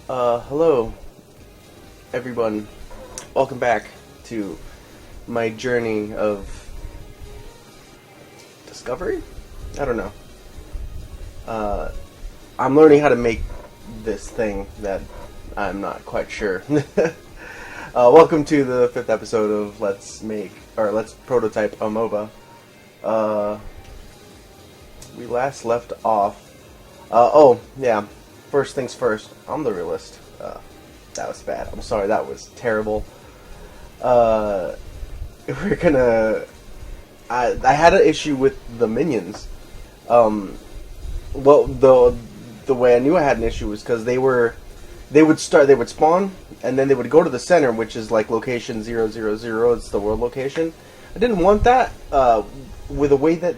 Hello, everyone. Welcome back to my journey of discovery? I don't know. I'm learning how to make this thing that I'm not quite sure. Welcome to the 5th episode of Let's Prototype a MOBA. We last left off. Oh, yeah. First things first, I'm the realist. That was bad. I'm sorry, that was terrible. We're gonna... I had an issue with the minions. Well, the way I knew I had an issue was because they would spawn, and then they would go to the center, which is like location 000, it's the world location. I didn't want that, with the way that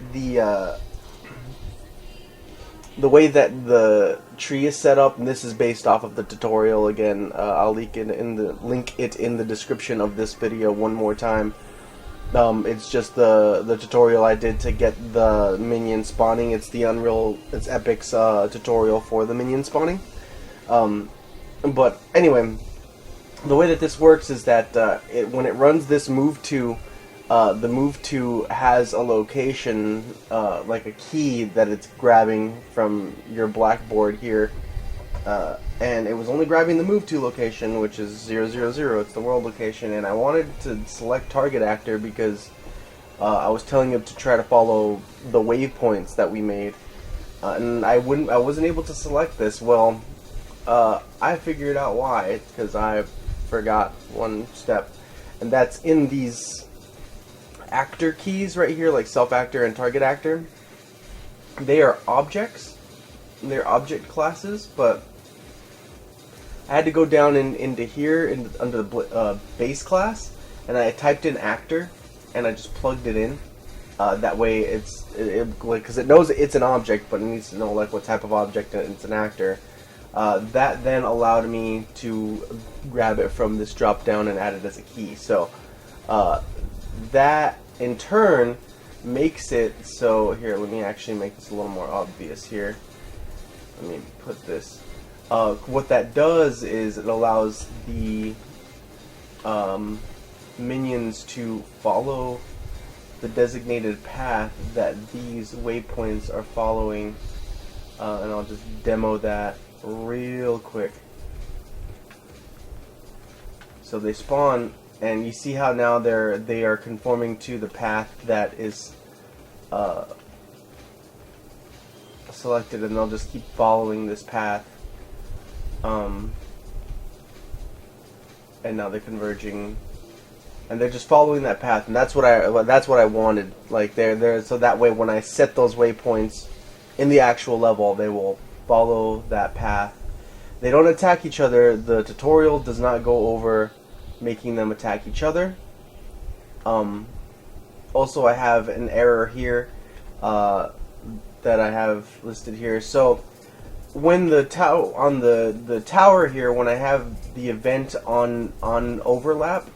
the tree is set up, and this is based off of the tutorial. Again, I'll link it in the description of this video one more time. It's just the tutorial I did to get the minion spawning. It's Epic's tutorial for the minion spawning. But anyway, the way that this works is that when it runs this move to, the move to has a location, like a key that it's grabbing from your blackboard here, and it was only grabbing the move to location, which is 000, it's the world location, and I wanted to select target actor because I was telling him to try to follow the waypoints that we made, and I wasn't able to select this. Well, I figured out why, because I forgot one step, and that's in these actor keys right here, like self actor and target actor. They are objects, they're object classes, but I had to go down into here under the base class, and I typed in actor and I just plugged it in. That way it's because it knows it's an object, but it needs to know like what type of object it's an actor. That then allowed me to grab it from this drop down and add it as a key. So that in turn makes it so, here, let me actually make this a little more obvious here. Let me put this. What that does is it allows the minions to follow the designated path that these waypoints are following, and I'll just demo that real quick. So they spawn, and you see how now they are conforming to the path that is selected, and they'll just keep following this path. And now they're converging, and they're just following that path, and that's what I wanted. Like they're so that way when I set those waypoints in the actual level, they will follow that path. They don't attack each other. The tutorial does not go over making them attack each other. Also, I have an error here that I have listed here. So when the tower here, when I have the event on overlap,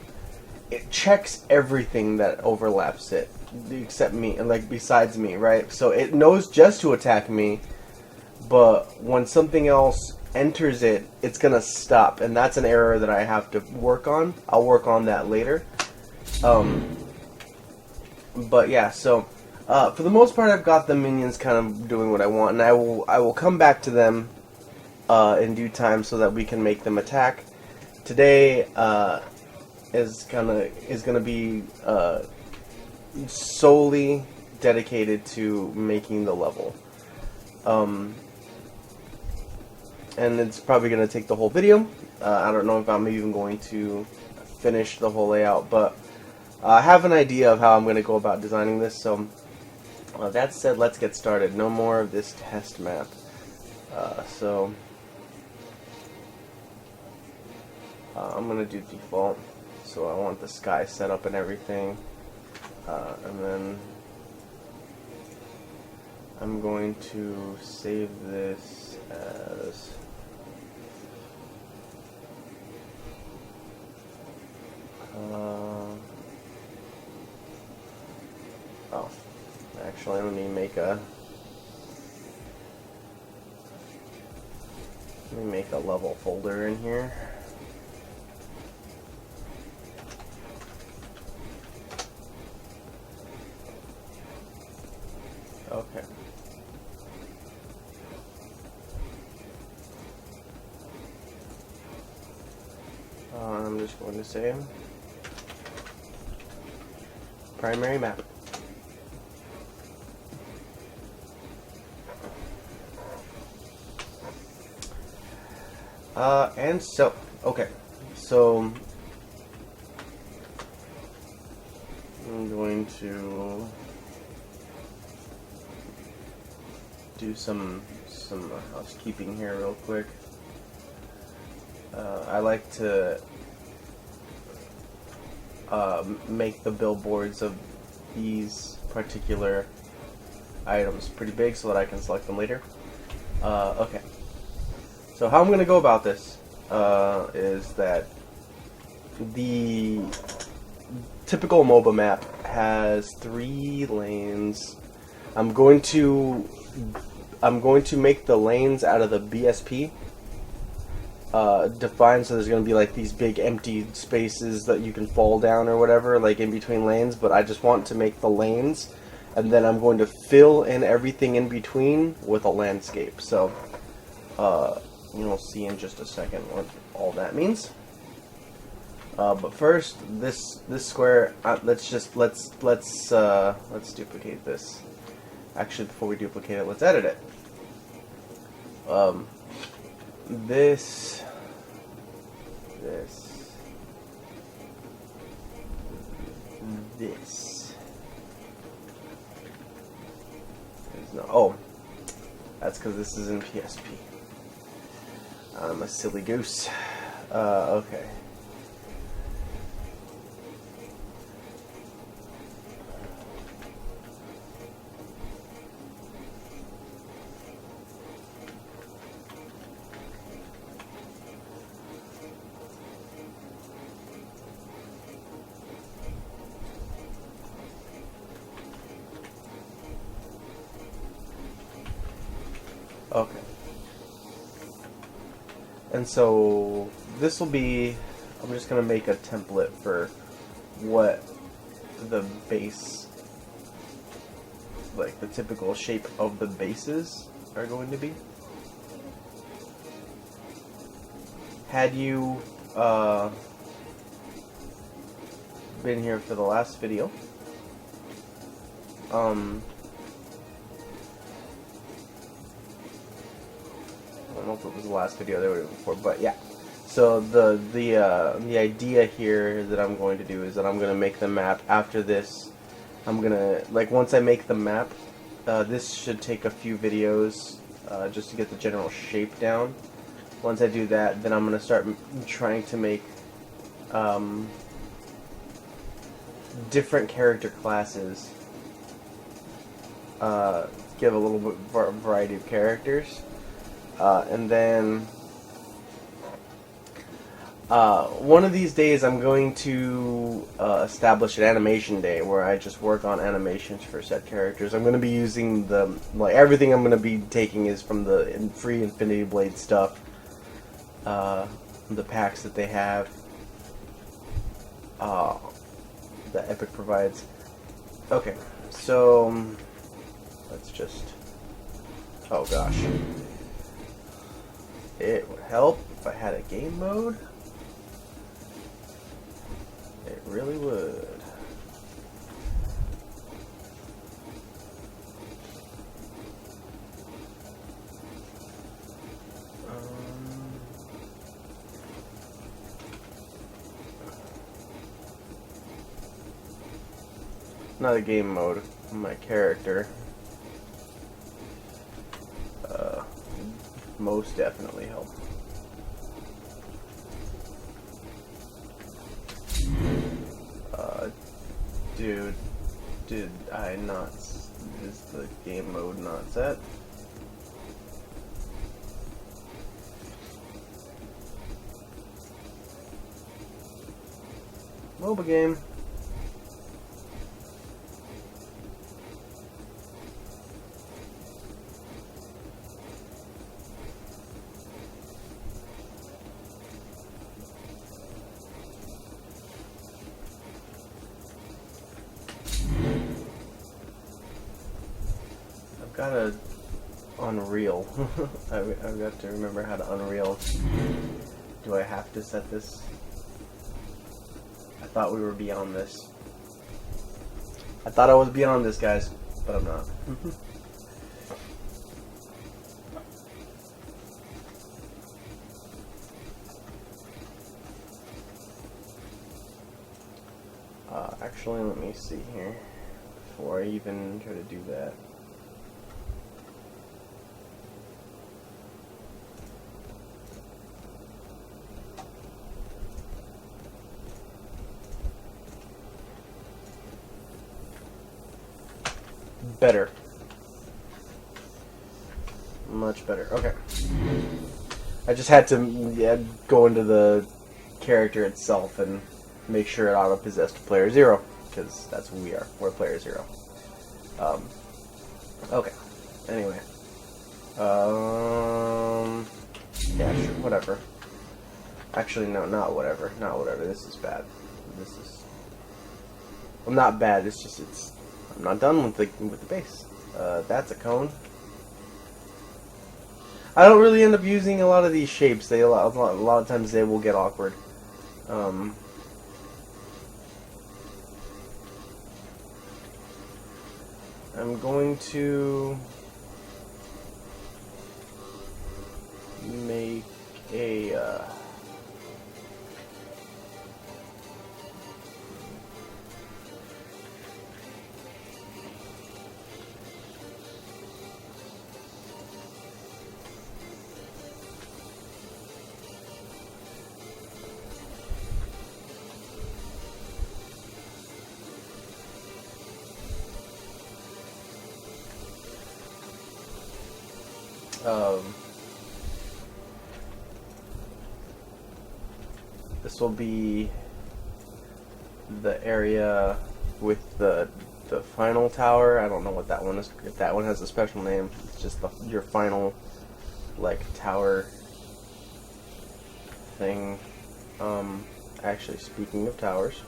it checks everything that overlaps it except me, and like besides me, right? So it knows just to attack me, but when something else enters it, it's gonna stop, and that's an error that I have to work on. I'll work on that later. But yeah, so for the most part, I've got the minions kind of doing what I want, and I will come back to them in due time so that we can make them attack. Today is gonna be solely dedicated to making the level. And it's probably going to take the whole video. I don't know if I'm even going to finish the whole layout, but I have an idea of how I'm going to go about designing this. So that said, let's get started. No more of this test map. I'm going to do default. So I want the sky set up and everything. And then I'm going to save this as... oh, actually, let me make a Let me make a level folder in here. Okay. I'm just going to say primary map. And so, okay, so I'm going to do some housekeeping here real quick. I like to make the billboards of these particular items pretty big so that I can select them later. Okay. So how I'm going to go about this is that the typical MOBA map has 3 lanes. I'm going to make the lanes out of the BSP defined, so there's going to be like these big empty spaces that you can fall down or whatever, like in between lanes, but I just want to make the lanes, and then I'm going to fill in everything in between with a landscape. So you'll see in just a second what all that means. But first, this square. Let's duplicate this. Actually, before we duplicate it, let's edit it. This. No, oh, that's because this is in PSP. I'm a silly goose. Okay. Okay. And so this will be, I'm just going to make a template for what the base, like the typical shape of the bases are going to be. Had you been here for the last video, I don't know if it was the last video they were before, but yeah. So the idea here that I'm going to do is that I'm going to make the map after this. I'm gonna, like, once I make the map, this should take a few videos just to get the general shape down. Once I do that, then I'm gonna start trying to make different character classes. Give a little bit variety of characters. And then one of these days I'm going to establish an animation day where I just work on animations for set characters. I'm going to be using everything I'm going to be taking is from the free Infinity Blade stuff, the packs that they have, that Epic provides. Okay, so let's just, oh gosh. It would help if I had a game mode. It really would. Not a game mode. My character. Most definitely help. Dude, did I not? Is the game mode not set? MOBA game. to Unreal. I've got to remember how to Unreal. Do I have to set this? I thought we were beyond this. I thought I was beyond this, guys, but I'm not. Actually, let me see here before I even try to do that. Better. Much better. Okay. I just had to go into the character itself and make sure it auto-possessed player 0, because that's who we are. We're player 0. Okay. Anyway. Yeah, sure, whatever. Actually, no, not whatever. Not whatever. This is bad. This is... Well, not bad, it's just, I'm not done with the base. That's a cone. I don't really end up using a lot of these shapes. A lot of times they will get awkward. I'm going to make a this will be the area with the final tower. I don't know what that one is. If that one has a special name, it's just your final like tower thing. Actually, speaking of towers,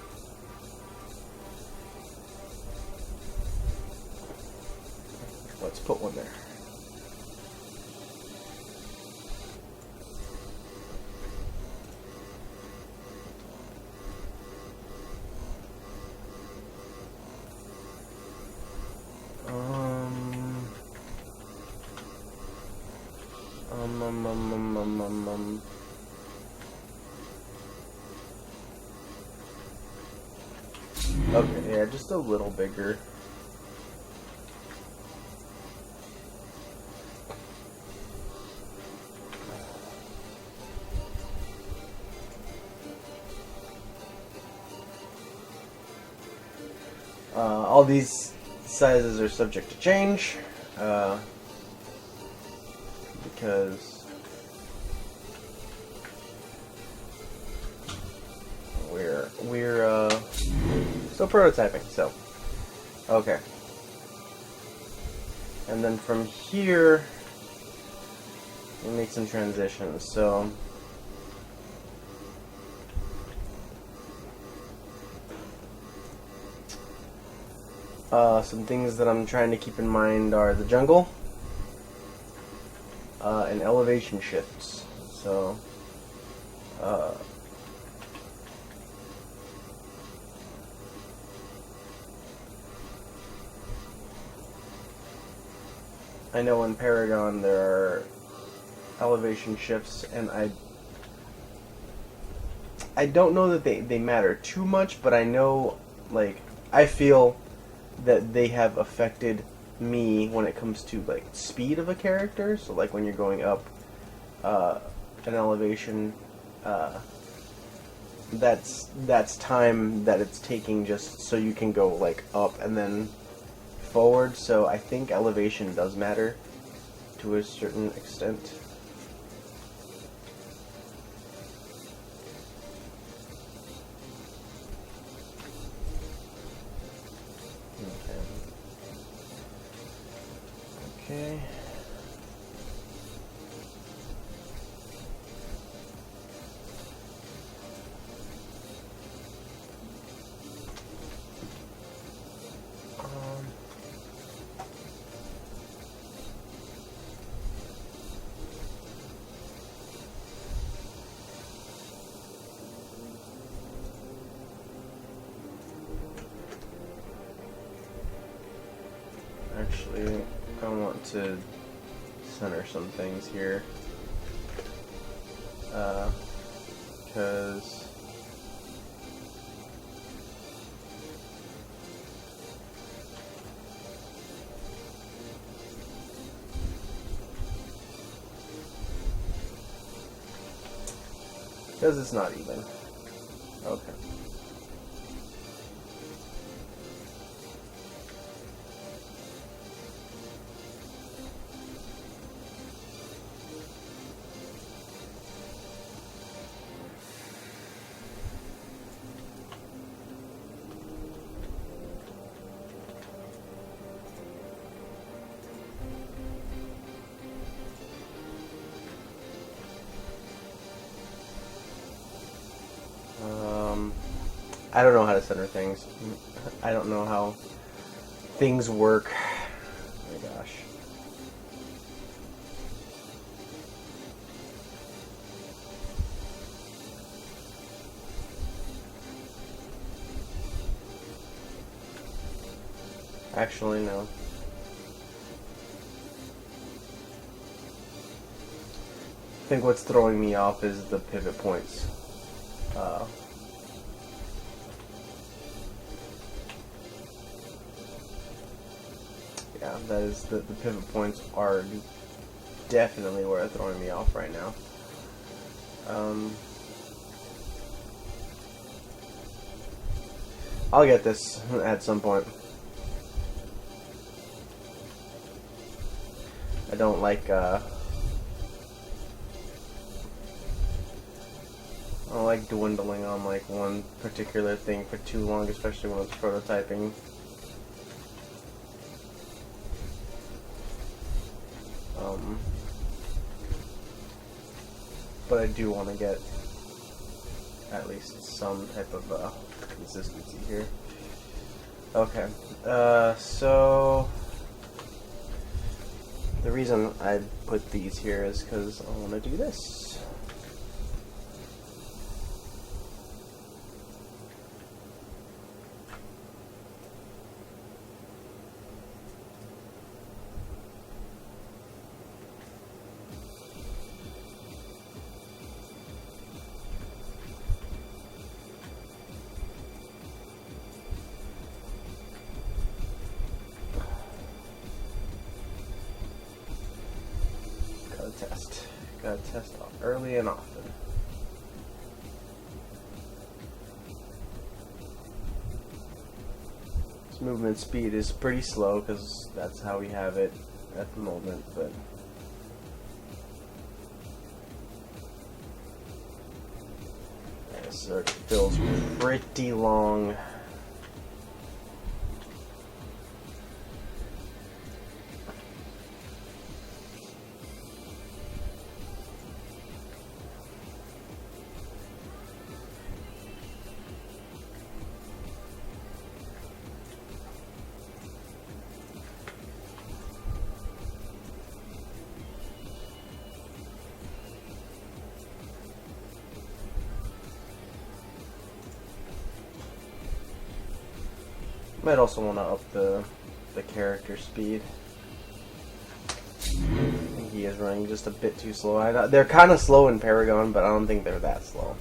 let's put one there. Okay, yeah, just a little bigger. All these sizes are subject to change, because we're still prototyping, so okay. And then from here we make some transitions. So some things that I'm trying to keep in mind are the jungle and elevation shifts. So I know in Paragon there are elevation shifts, and I don't know that they matter too much, but I know, like, I feel that they have affected me when it comes to, like, speed of a character. So, like, when you're going up an elevation, that's time that it's taking just so you can go, like, up and then forward. So I think elevation does matter to a certain extent. Okay. to center some things here. Because it's not even. Okay. I don't know how to center things. I don't know how things work. Oh my gosh. Actually, no. I think what's throwing me off is the pivot points. Yeah, that is the pivot points are definitely where they're throwing me off right now. I'll get this at some point. I don't like dwindling on like one particular thing for too long, especially when it's prototyping. But I do want to get at least some type of consistency here. Okay, so the reason I put these here is because I want to do this. Gotta test early and often. This movement speed is pretty slow because that's how we have it at the moment, but this feels pretty long. Might also want to up the character speed. He is running just a bit too slow. They're kind of slow in Paragon, but I don't think they're that slow.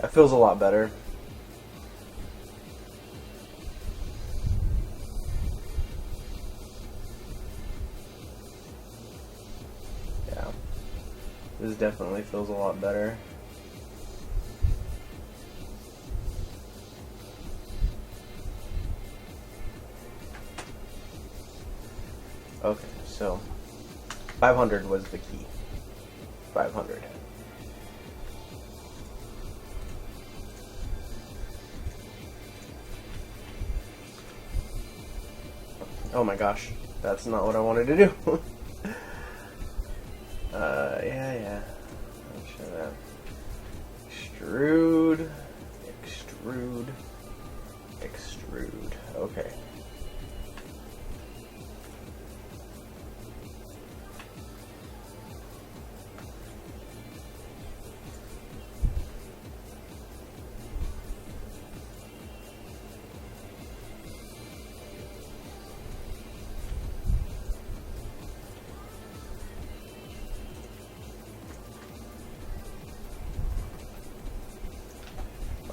That feels a lot better. Yeah. This definitely feels a lot better. Okay, so 500 was the key. 500. Oh my gosh, that's not what I wanted to do. Yeah. I'm sure that. Extrude, extrude, extrude. Okay.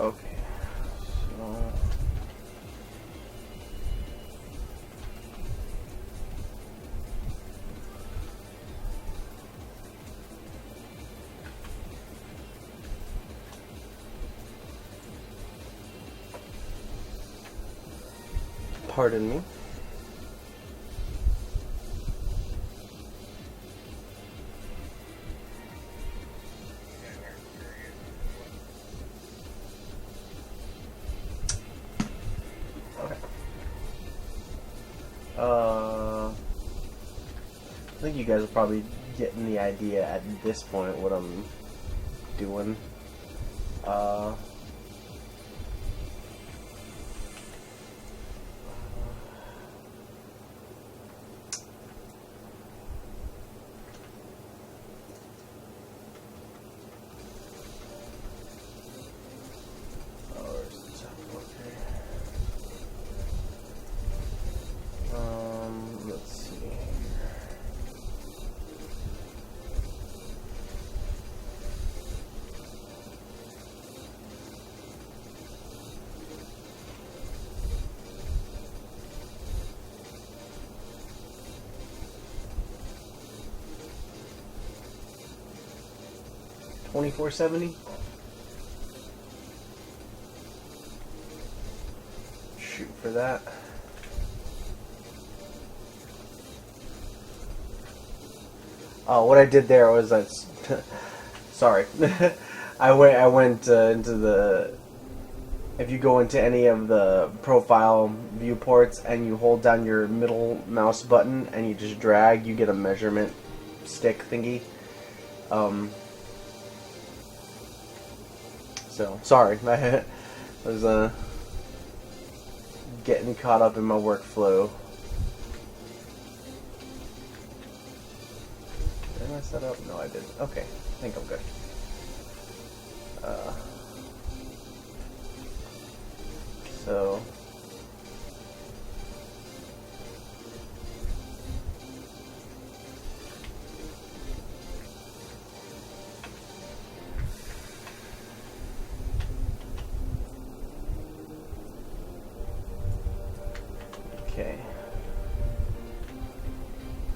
Okay, so pardon me. I think you guys are probably getting the idea at this point what I'm doing. Let's see here. $24.70. Shoot for that. What I did there was that. Sorry, I went into the. If you go into any of the profile viewports and you hold down your middle mouse button and you just drag, you get a measurement stick thingy. So sorry, I was getting caught up in my workflow. Did I mess that up? No, I didn't. Okay, I think I'm good. So okay.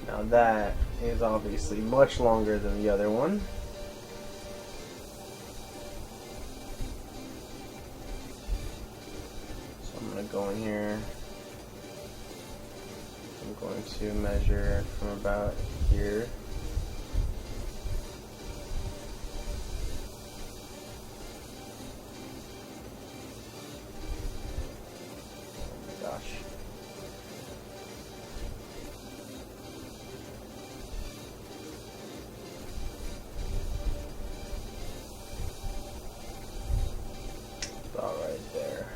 Now that is obviously much longer than the other one. So I'm going to go in here. I'm going to measure from about here. Oh my gosh. About right there.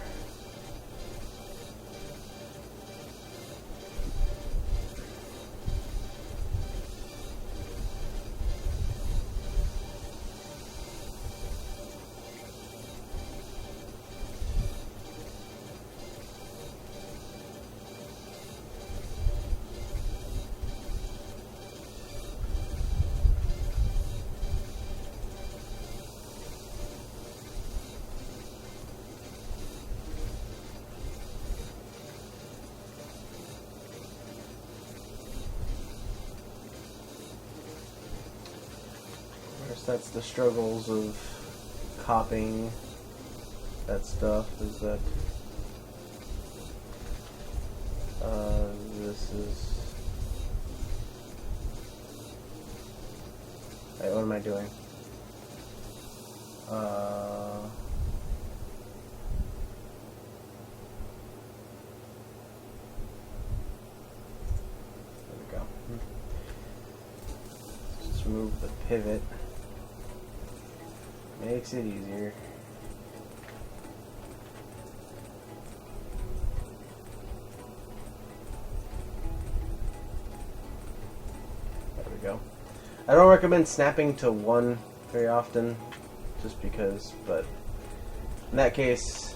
That's the struggles of copying that stuff, is that this is... Wait, what am I doing? There we go. Just remove the pivot. Makes it easier. we go. I don't recommend snapping to 1 very often, just because, but in that case,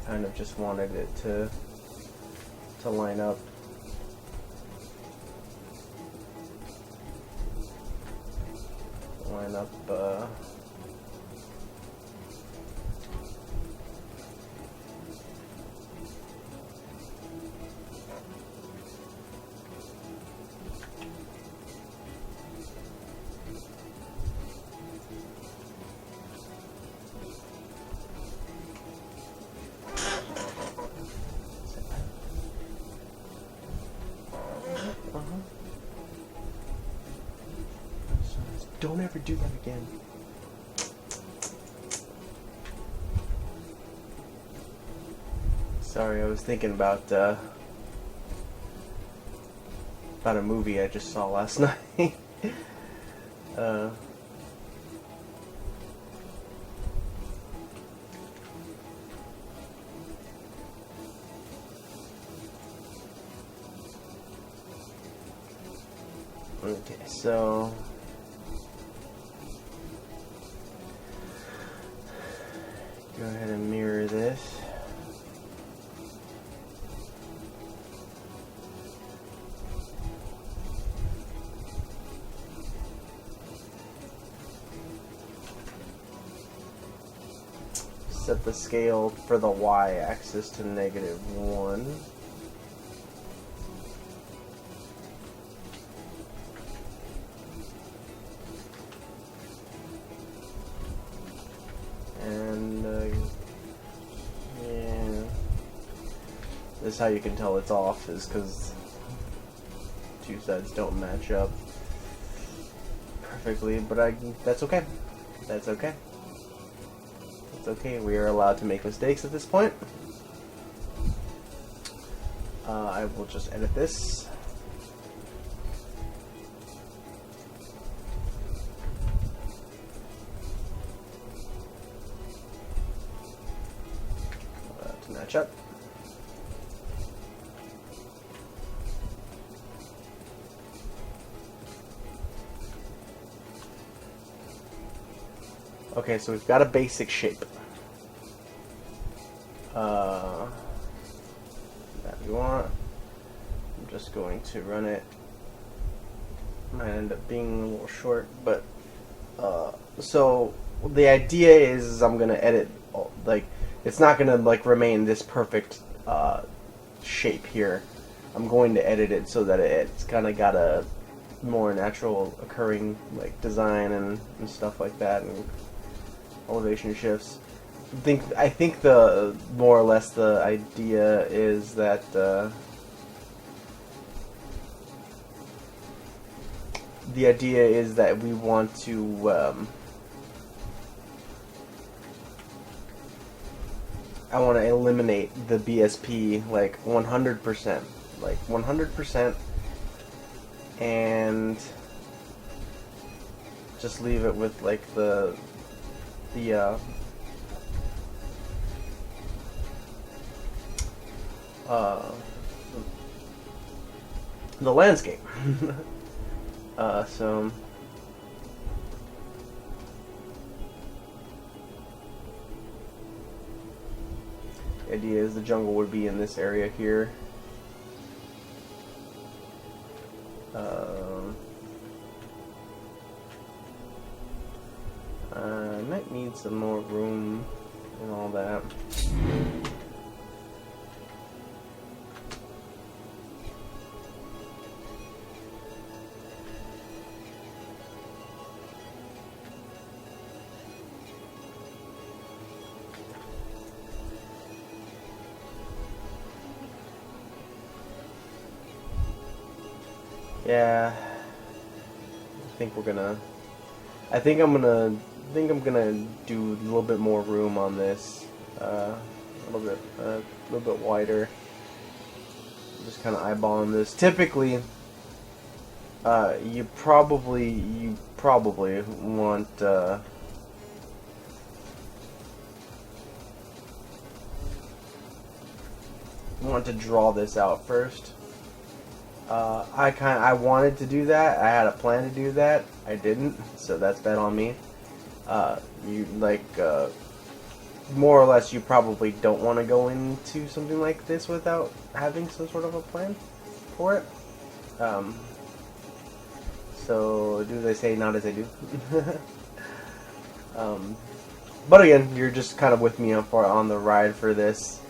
kind of just wanted it to line up. Line up, don't ever do that again. Sorry, I was thinking about a movie I just saw last night. Okay, so go ahead and mirror this. Set the scale for the y-axis to -1. And yeah, this is how you can tell it's off, is because two sides don't match up perfectly, but that's okay. That's okay. It's okay, we are allowed to make mistakes at this point. I will just edit this. To match up. Okay, so we've got a basic shape. That we want. I'm just going to run it. Might end up being a little short, but so the idea is I'm gonna edit, like, it's not gonna like remain this perfect shape here. I'm going to edit it so that it's kind of got a more natural occurring like design and stuff like that, and elevation shifts. I think the more or less the idea is that we want to I want to eliminate the BSP like 100%, like 100%, and just leave it with like the landscape. So the idea is the jungle would be in this area here. I might need some more room and all that. Yeah, I think I'm gonna do a little bit more room on this, a little bit wider. Just kind of eyeballing this. Typically, you probably want want to draw this out first. I wanted to do that. I had a plan to do that. I didn't, so that's bad on me. More or less, you probably don't want to go into something like this without having some sort of a plan for it. So do as I say, not as I do. But again, you're just kind of with me on the ride for this.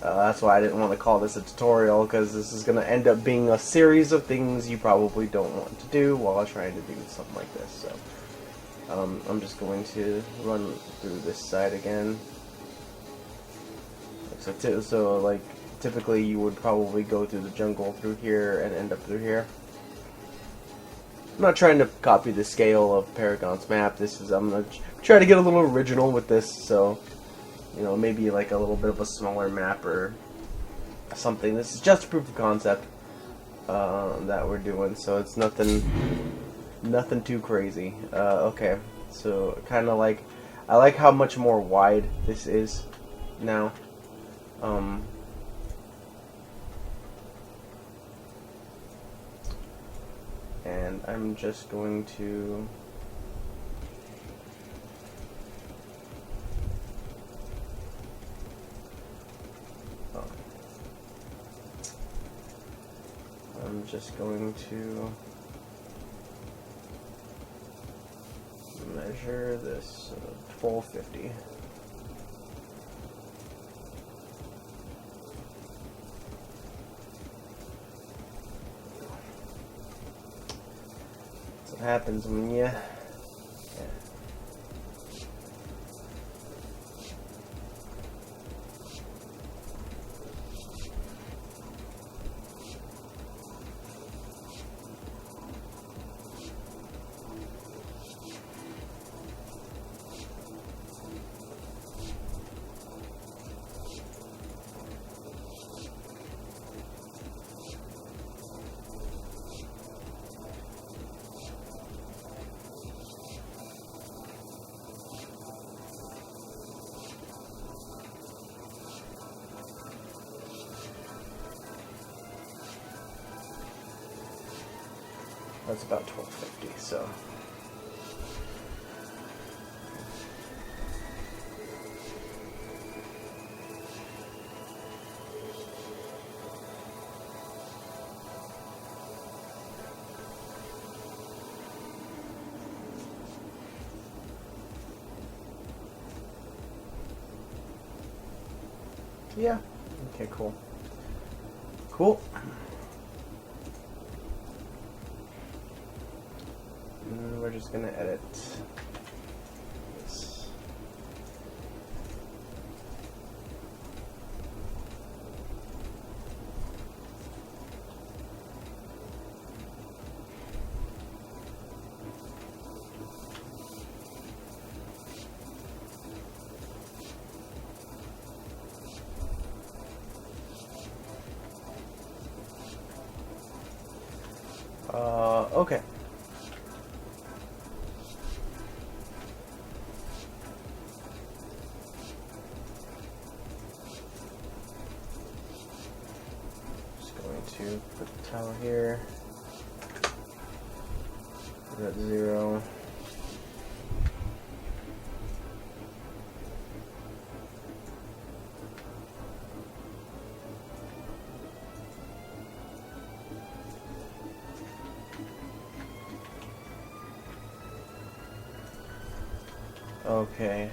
That's why I didn't want to call this a tutorial, because this is going to end up being a series of things you probably don't want to do while trying to do something like this. So I'm just going to run through this side again. So like typically you would probably go through the jungle through here and end up through here. I'm not trying to copy the scale of Paragon's map. I'm going to try to get a little original with this, so you know, maybe like a little bit of a smaller map or something. This is just a proof of concept that we're doing, so it's nothing too crazy. Okay, so kind of like, I like how much more wide this is now. And I'm just going to measure this 1250. That's what happens when you that's about 1250, so yeah. Okay, cool. We're just gonna edit this. Okay. To put the tile here, put it at 0. Okay,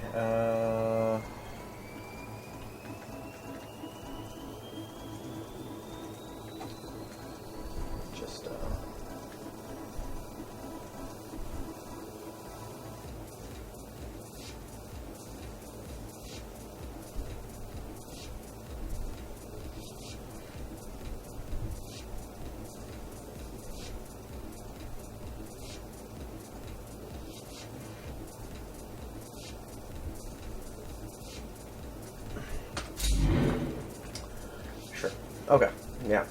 sure. Okay, yeah.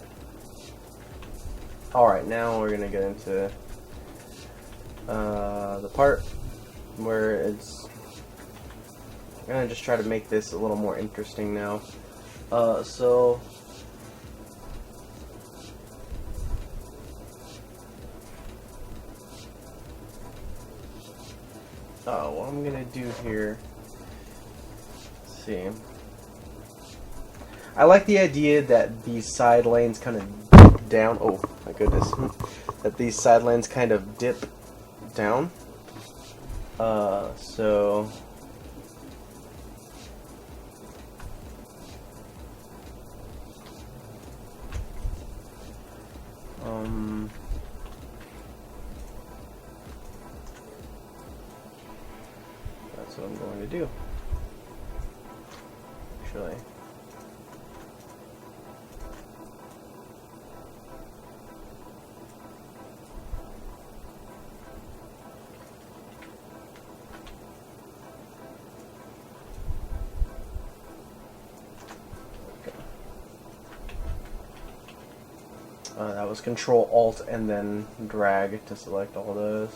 Alright, now we're gonna get into the part where it's I'm gonna just try to make this a little more interesting now. So what I'm gonna do here, let's see. I like the idea that these side lanes kind of dip down. Oh my goodness. That these side lanes kind of dip down. So that's what I'm going to do. Actually. That was Control Alt and then drag to select all those.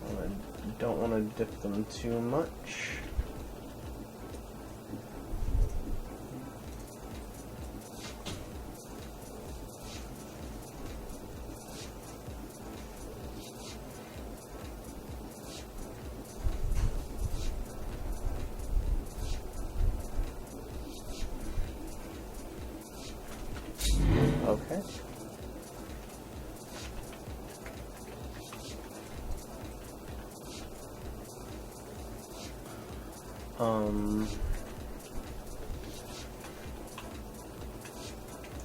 I don't want to dip them too much. Okay.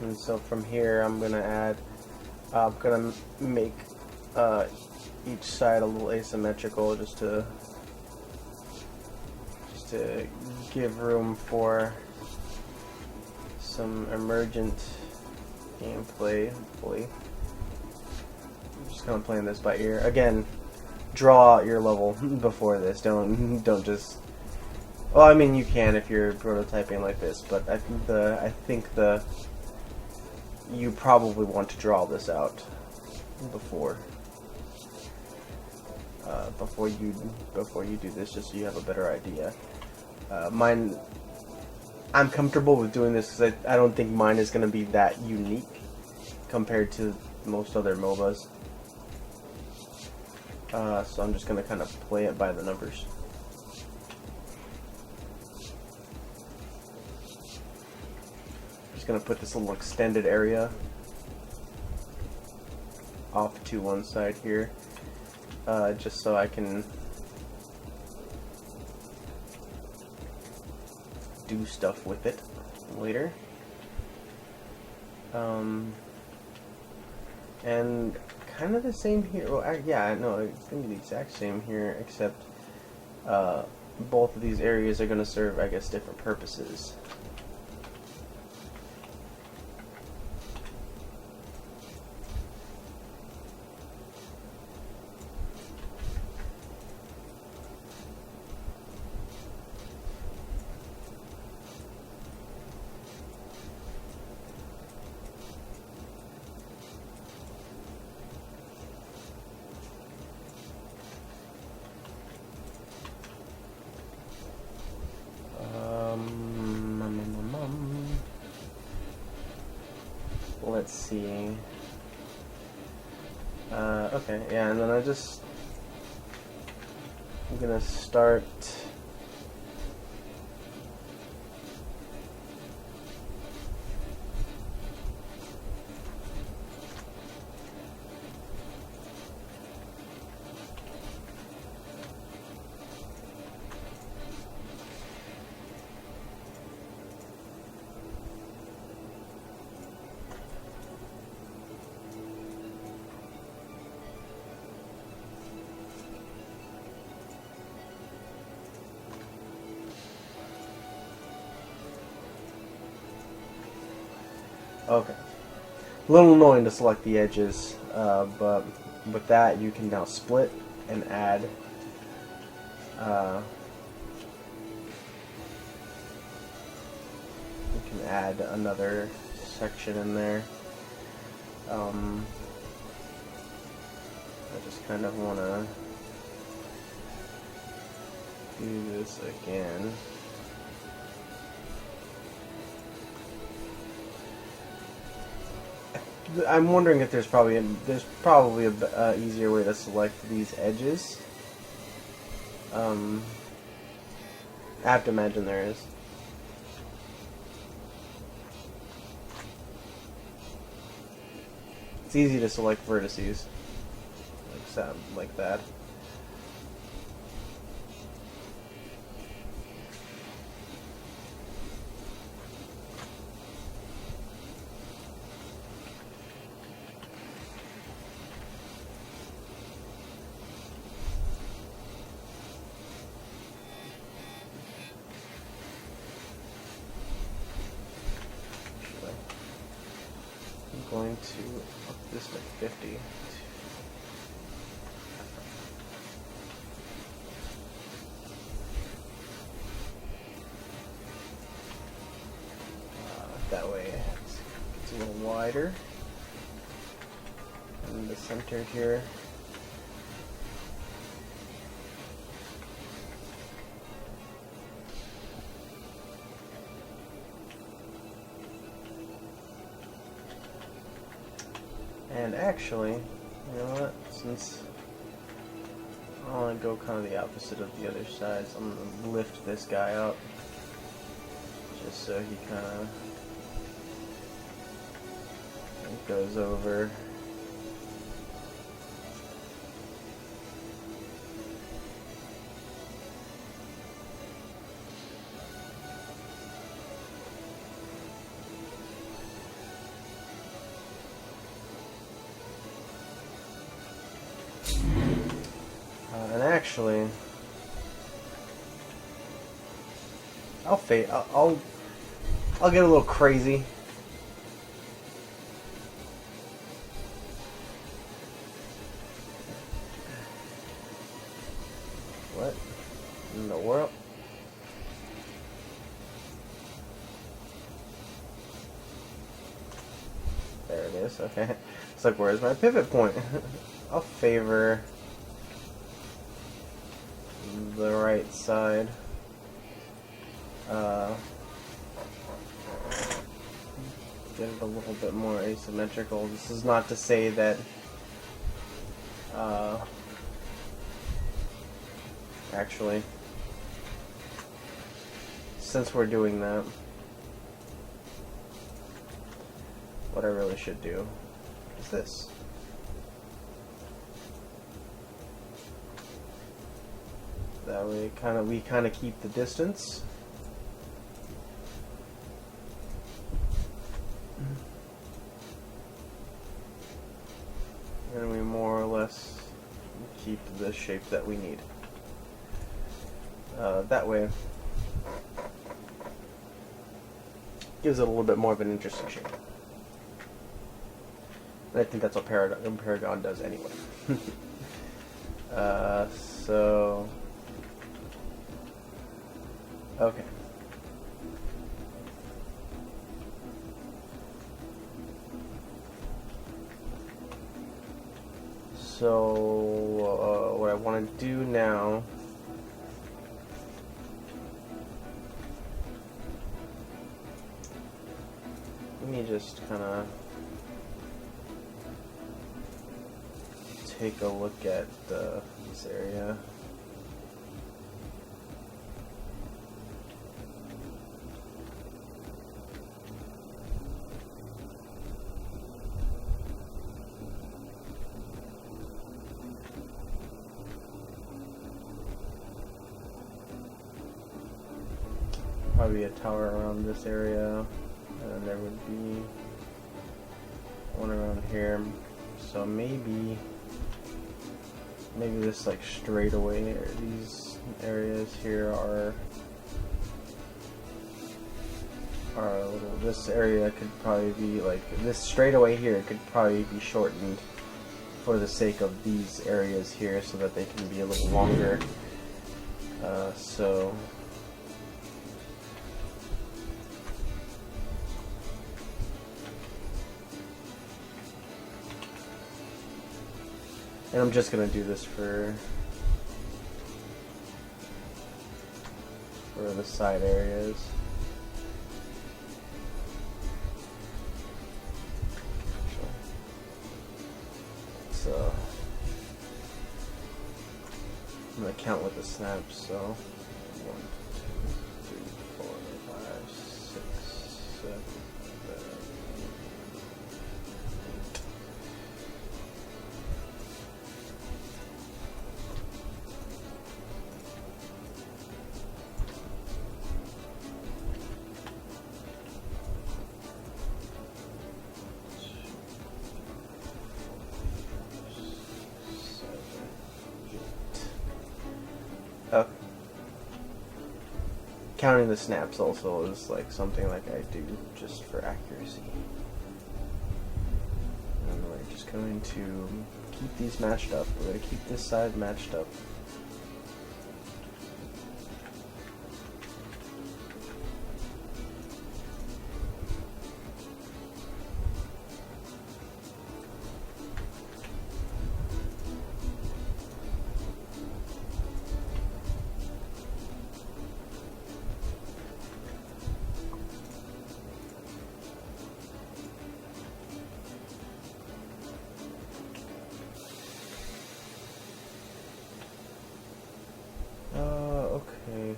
And so from here I'm gonna make each side a little asymmetrical just to give room for some emergent gameplay, hopefully. I'm just kind of playing this by ear. Again, draw your level before this. Don't just. Well, I mean you can if you're prototyping like this, but I think you probably want to draw this out before you do this, just so you have a better idea. I'm comfortable with doing this because I don't think mine is going to be that unique compared to most other MOBAs. So I'm just going to kind of play it by the numbers. Just going to put this little extended area off to one side here, just so I can do stuff with it later. And kind of the same here. Well, yeah, no, it's going to be the exact same here, except both of these areas are going to serve, I guess, different purposes. Let's see. Okay, yeah, and then I'm gonna start. Okay. A little annoying to select the edges, but with that you can now split and add you can add another section in there. I just kind of want to do this again. I'm wondering if there's probably a easier way to select these edges. I have to imagine there is. It's easy to select vertices, like that. I'm going to up this to 50. That way it's a little wider. And the center here. And actually, you know what, since I want to go kind of the opposite of the other side, so I'm going to lift this guy up, just so he kind of goes over. And actually, I'll get a little crazy. What in the world? There it is. Okay, it's like, where's my pivot point? I'll favor the right side. Get it a little bit more asymmetrical. This is not to say that actually, since we're doing that, what I really should do is this. That way, we kind of keep the distance. And we more or less keep the shape that we need. That way, gives it a little bit more of an interesting shape. And I think that's what Paragon does anyway. So... okay. So, what I want to do now let me just kind of take a look at this area. Probably a tower around this area, and then there would be one around here. So maybe this like straightaway, or these areas here are a little. This area could probably be like this straightaway here could probably be shortened for the sake of these areas here, so that they can be a little longer. So. And I'm just gonna do this for the side areas. I'm gonna count with the snaps, so 1, 2, 3, 4, 5, 6, 7, 8. Okay. Counting the snaps also is like something like I do just for accuracy. And we're just going to keep these matched up. We're going to keep this side matched up. Okay.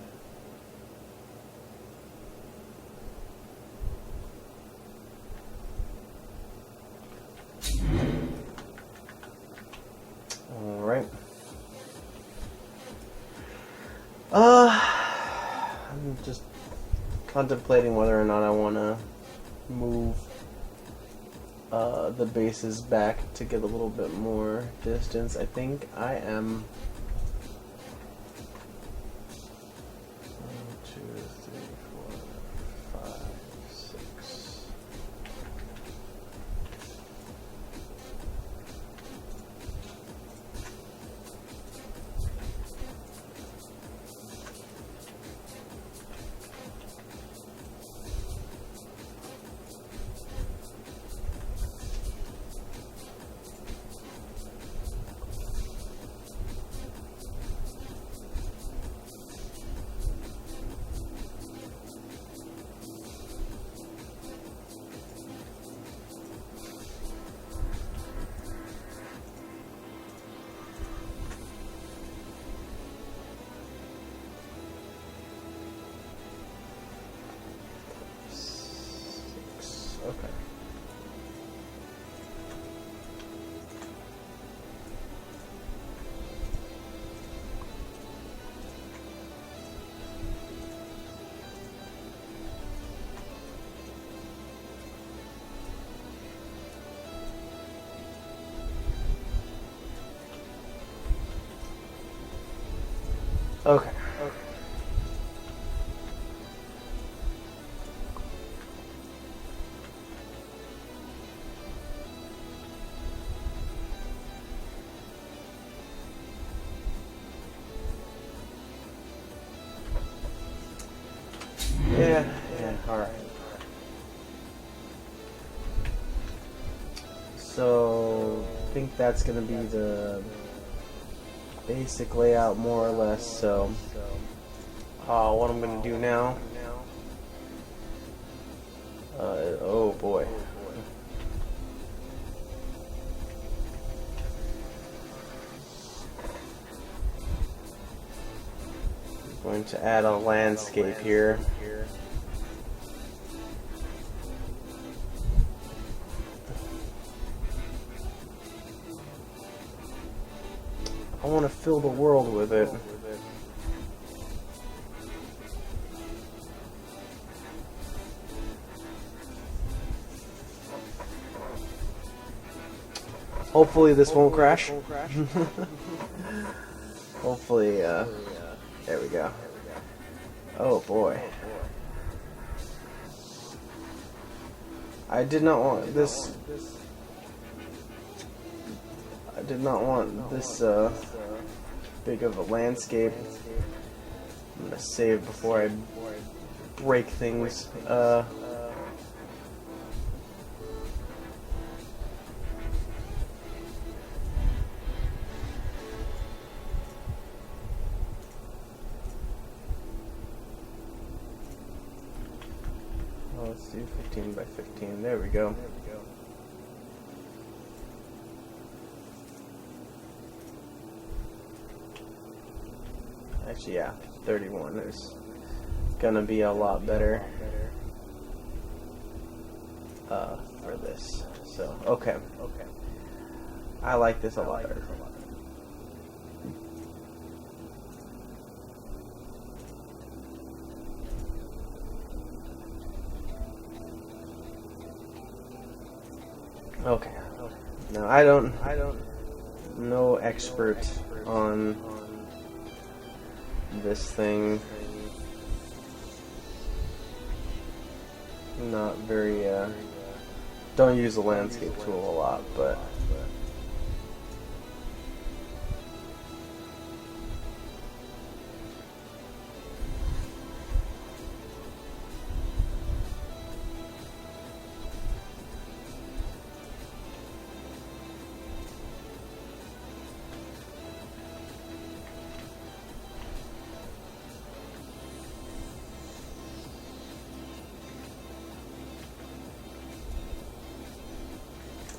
All right. I'm just contemplating whether or not I want to move the bases back to get a little bit more distance. I think I am 1, 2, 3, 4, 5, 6. Okay. Okay. Yeah, alright. So, I think that's going to be the basic layout more or less. So, what I'm going to do now, oh boy. I'm going to add a landscape here. I want to fill the world with it. Hopefully this won't crash. Hopefully, there we go. Oh boy. I did not want this. I did not want this big of a landscape. I'm gonna save before I break things. Let's do 15 by 15. There we go. Actually, yeah, 31 is gonna be a lot better for this. So, okay. I like this a lot better. Okay. Now I don't no expert on this thing. Not very don't use the landscape tool a lot, but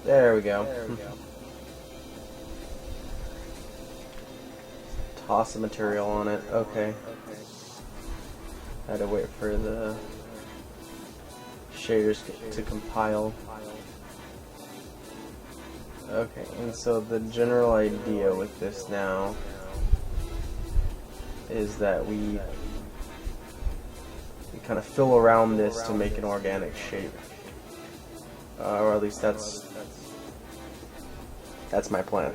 there we go. Toss the material on it. Okay. Had to wait for the shaders to compile. Okay, and so the general idea with this now is that we kind of fill around this to make an organic shape. Or at least that's my plan.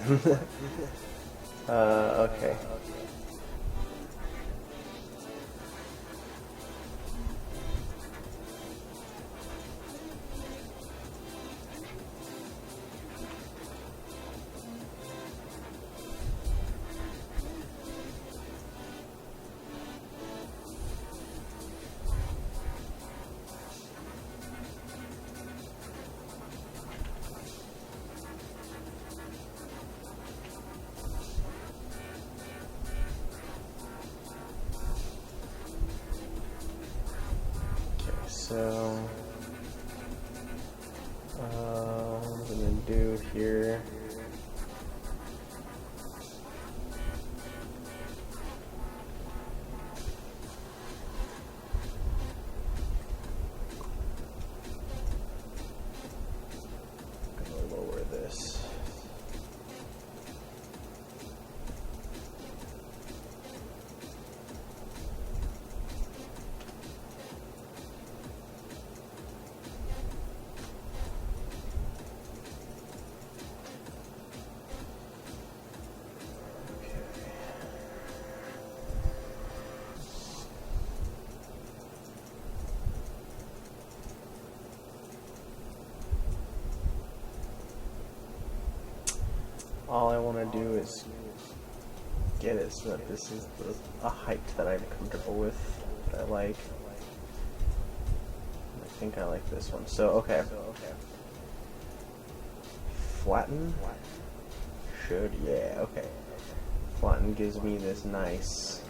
Okay. So, what I'm gonna do here. I'm gonna lower this. All I want to do is get it so that this is a height that I'm comfortable with, that I like. I think I like this one. So, okay. Flatten? Yeah, okay. Flatten gives me this nice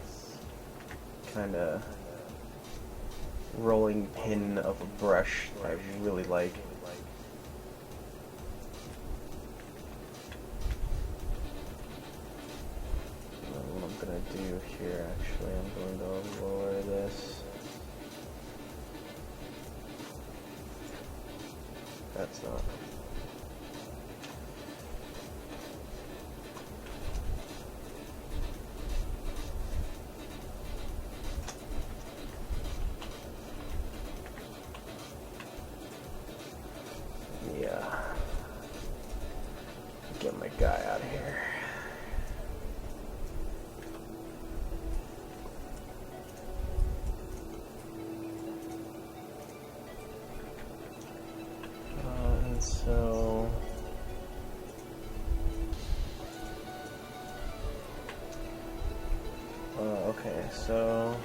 kind of rolling pin of a brush that I really like. What I'm going to do here, actually, I'm going to lower this. That's not. Yeah. Get my guy out of here. And so okay, so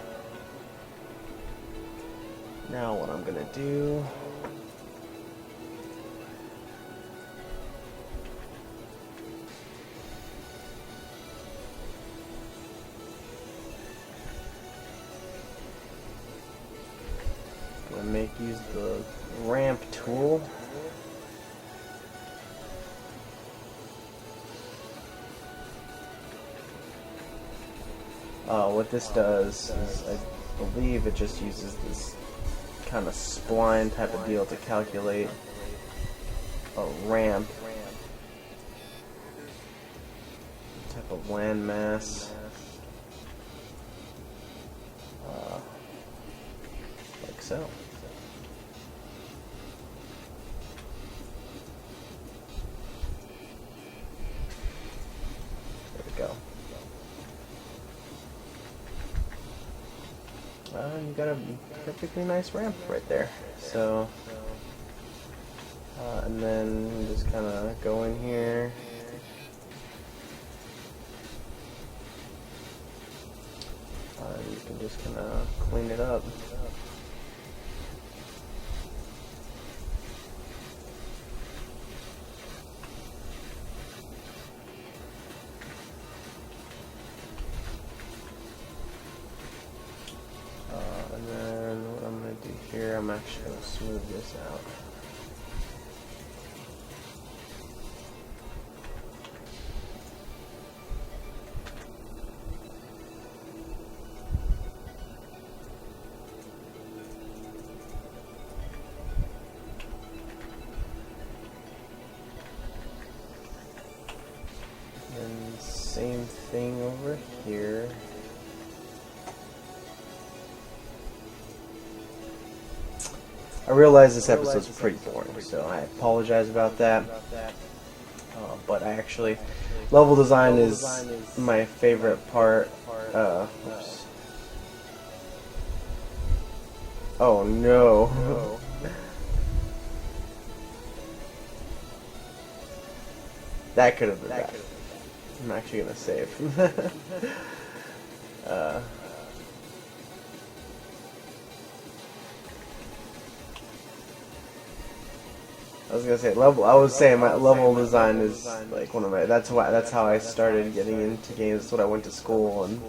now what I'm gonna do, use the ramp tool. What this does is, I believe it just uses this kind of spline type of deal to calculate a ramp type of landmass, like so. There we go. You got a perfectly nice ramp right there. So, and then you just kind of go in here. You can just kind of clean it up. And then what I'm going to do here, I'm actually going to smooth this out. And same thing over here. I realize this episode's pretty boring, so I apologize about that. But I actually, level design is my favorite part. Oops. Oh no. That could have been bad. I'm actually gonna save. I was gonna say I was saying my level design is like one of my. That's how I started getting into games. That's what I went to school, and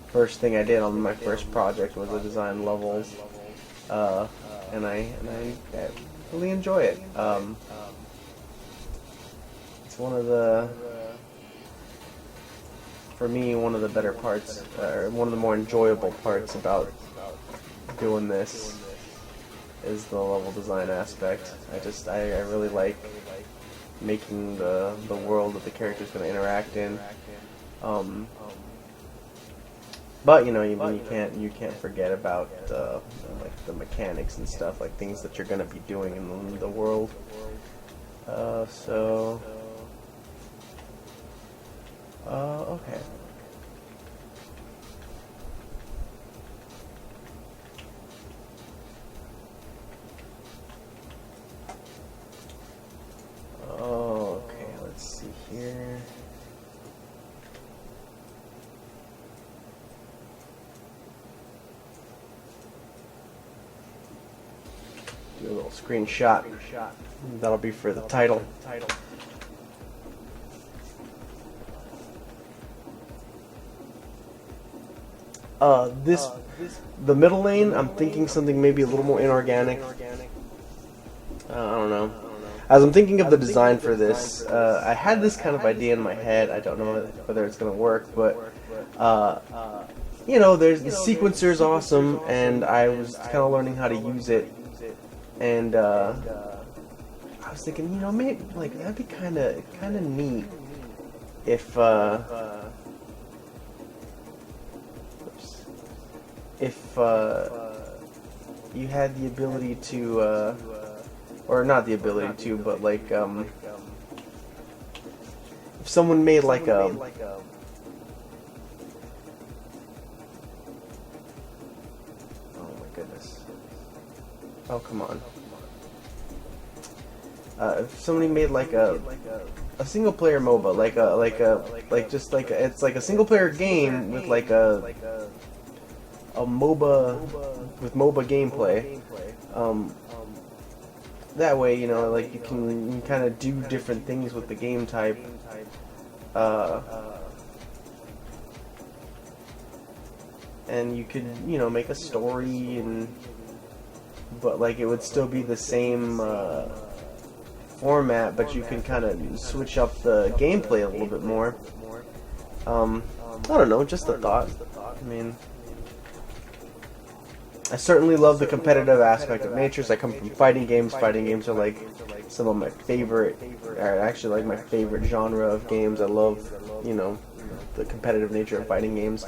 first thing I did on my first project was to design levels, and I really enjoy it. It's one of the, for me, one of the better parts, or one of the more enjoyable parts about doing this. Is the level design aspect. I really like making the world that the character's going to interact in. But you know, you can't forget about like the mechanics and stuff, like things that you're going to be doing in the world. Okay. Okay, let's see here. Do a little screenshot. That'll be for the title. The middle lane, I'm thinking something maybe a little more inorganic. I don't know. As I'm thinking of the design for this, I had this kind of idea in my head. I don't know whether it's going to work, but you know, the sequencer's awesome, and I was kind of learning how to use it, and I was thinking, you know, maybe like that'd be kind of neat if you had the ability to. Or not the ability to, but like, if someone made like a, oh my goodness, oh come on, if somebody made like a single player MOBA, it's like a single player game with like a MOBA with MOBA gameplay, that way, you know, like you can kind of do different things with the game type. And you could, you know, make a story, but like it would still be the same format, but you can kind of switch up the gameplay a little bit more. I don't know, just a thought. I mean, I certainly love the competitive aspect of natures. I come from fighting games. Fighting games are like some of my favorite, or actually like my favorite genre of games. I love, you know, the competitive nature of fighting games.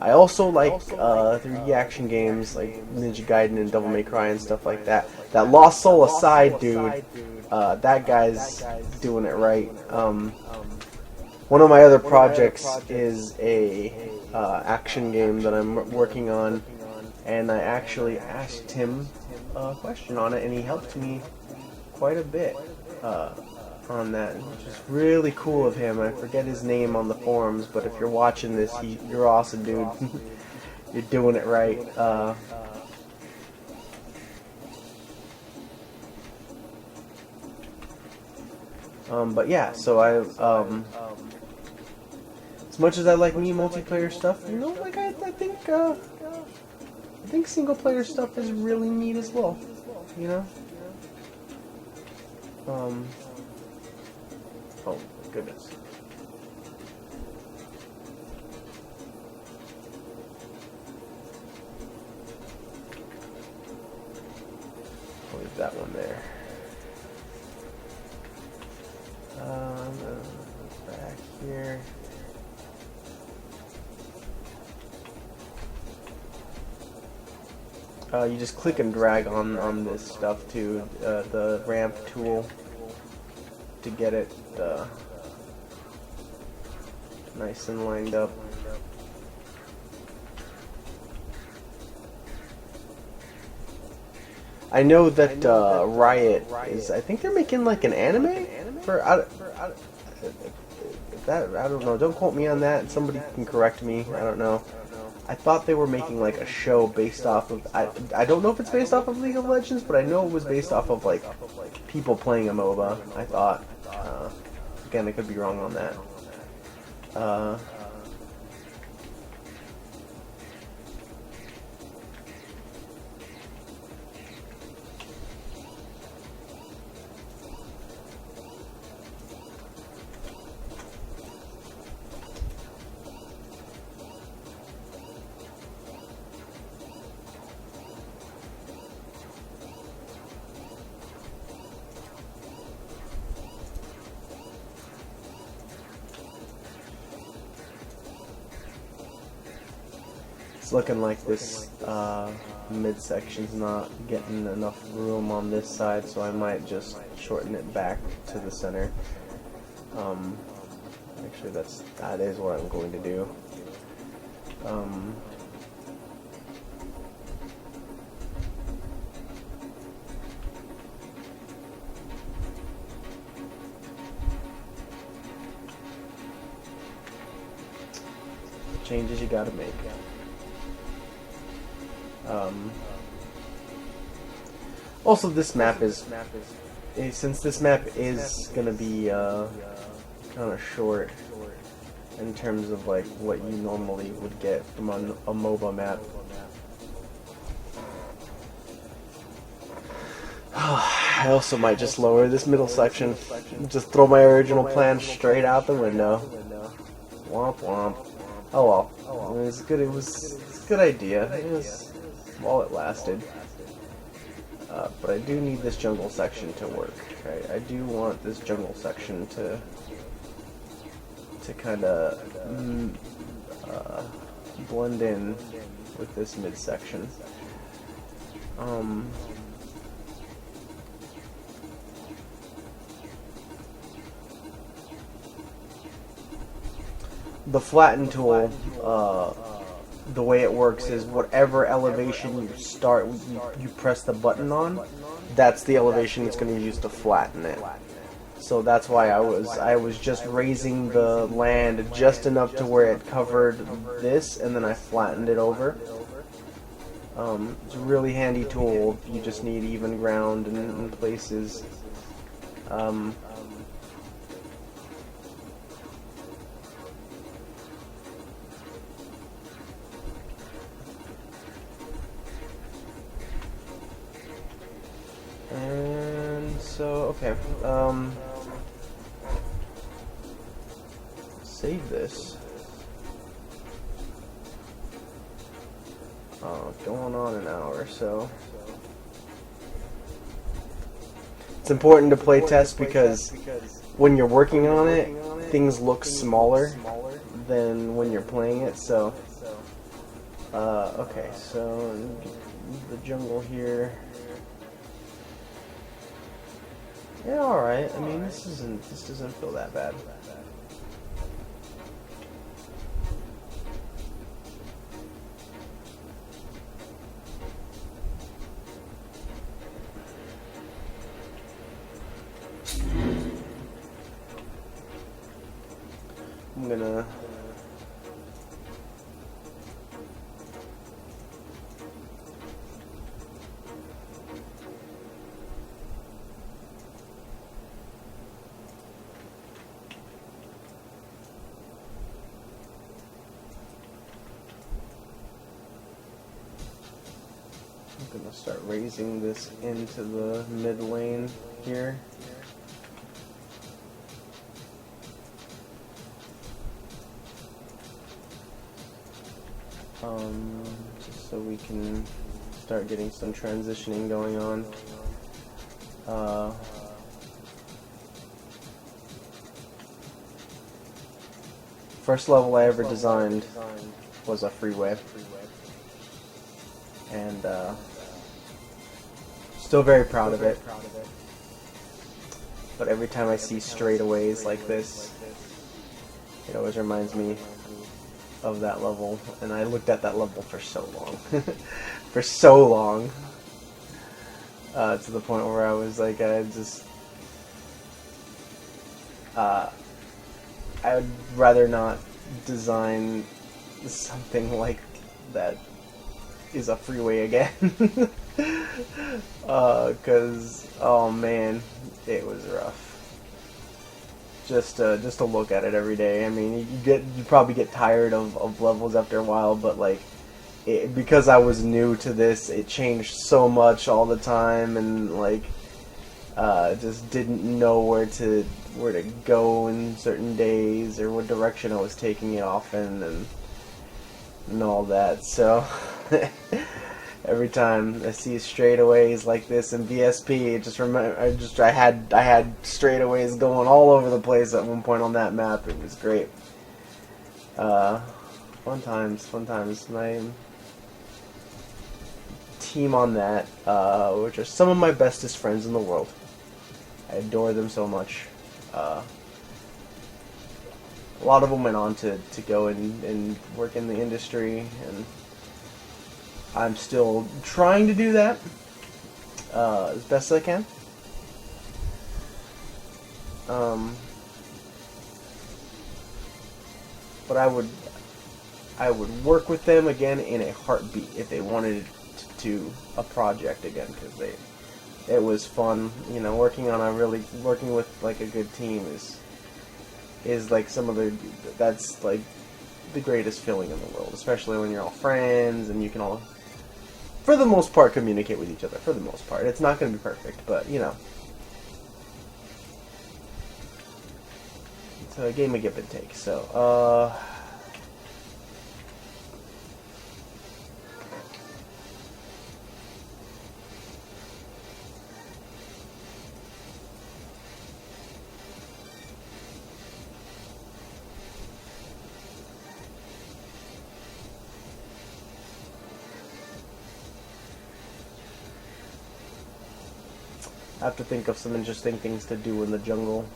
I also like 3D action games like Ninja Gaiden and Devil May Cry and stuff like that. That Lost Soul aside, dude, that guy's doing it right. One of my other projects is a action game that I'm working on, and I actually asked him a question on it, and he helped me quite a bit on that, which is really cool of him. I forget his name on the forums, but if you're watching this, you're awesome, dude. You're doing it right. But yeah, so as much as I like me multiplayer stuff, you know, like I think single player stuff is really neat as well, you know. Oh goodness. I'll leave that one there. Back here. You just click and drag on this stuff to the ramp tool to get it nice and lined up. I know that Riot is. I think they're making like an anime for. That I don't know. Don't quote me on that. Somebody can correct me. I don't know. I thought they were making like a show based off of. I don't know if it's based off of League of Legends, but I know it was based off of like people playing a MOBA. I thought. Again, I could be wrong on that. It's looking like this midsection's not getting enough room on this side, so I might just shorten it back to the center. Actually, that is what I'm going to do. Changes you gotta make. Also, this map is, since this map is gonna be kind of short in terms of like what you normally would get from a MOBA map. I also might just lower this middle section, just throw my original plan straight out the window. Womp womp. Oh well, it was good. It was a good idea. It was, while it lasted. But I do need this jungle section to work. Right? I do want this jungle section to kind of blend in with this midsection. The flatten tool, the way it works is whatever elevation you start, you press the button on, that's the elevation it's going to use to flatten it. So that's why I was just raising the land just enough to where it covered this, and then I flattened it over. It's a really handy tool if you just need even ground in places. And so, okay, save this. going on an hour, so it's important to play test because when you're working on it, things look smaller than when you're playing it. So, okay, so the jungle here. Yeah, all right. I mean, this doesn't feel that bad. I'm gonna start raising this into the mid lane here. Just so we can start getting some transitioning going on. First level I ever designed was a freeway, and still very proud of it. But every time I see straightaways like this, it always reminds me of that level, and I looked at that level for so long. For so long. To the point where I was like, I would rather not design something like that is a freeway again. Cause, oh man, it was rough. Just to look at it every day. I mean, you probably get tired of levels after a while, but like, because I was new to this, it changed so much all the time, and like, just didn't know where to go in certain days or what direction I was taking it off in, and all that. So every time I see straightaways like this in VSP, I had straightaways going all over the place at one point on that map. It was great. Fun times. My team on that, which are some of my bestest friends in the world. I adore them so much. A lot of them went on to go and work in the industry, and I'm still trying to do that as best as I can. But I would work with them again in a heartbeat if they wanted to do a project again, because it was fun. You know, working with like a good team is like that's like the greatest feeling in the world, especially when you're all friends and you can all, for the most part, communicate with each other. For the most part, it's not going to be perfect, but you know, it's a game of give and take. So, I have to think of some interesting things to do in the jungle.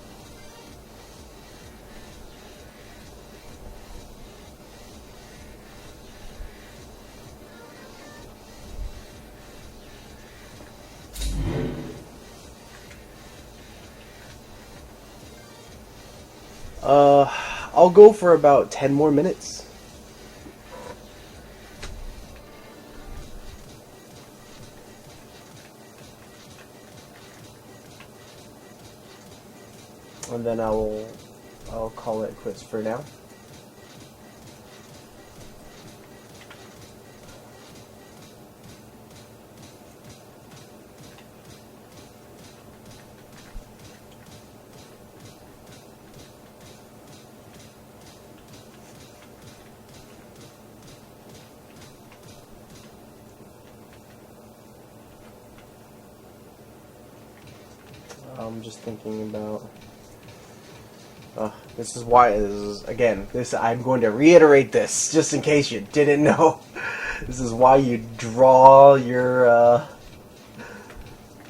I'll go for about 10 more minutes. And then I'll call it quits for now. I'm just thinking about. This is why. I'm going to reiterate this just in case you didn't know. This is why you draw your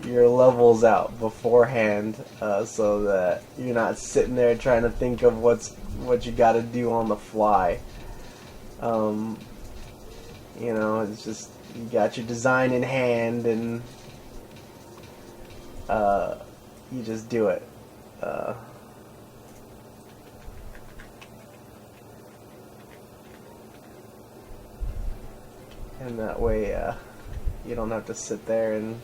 levels out beforehand, so that you're not sitting there trying to think of what you got to do on the fly. You know, it's just you got your design in hand and you just do it. And that way, you don't have to sit there and...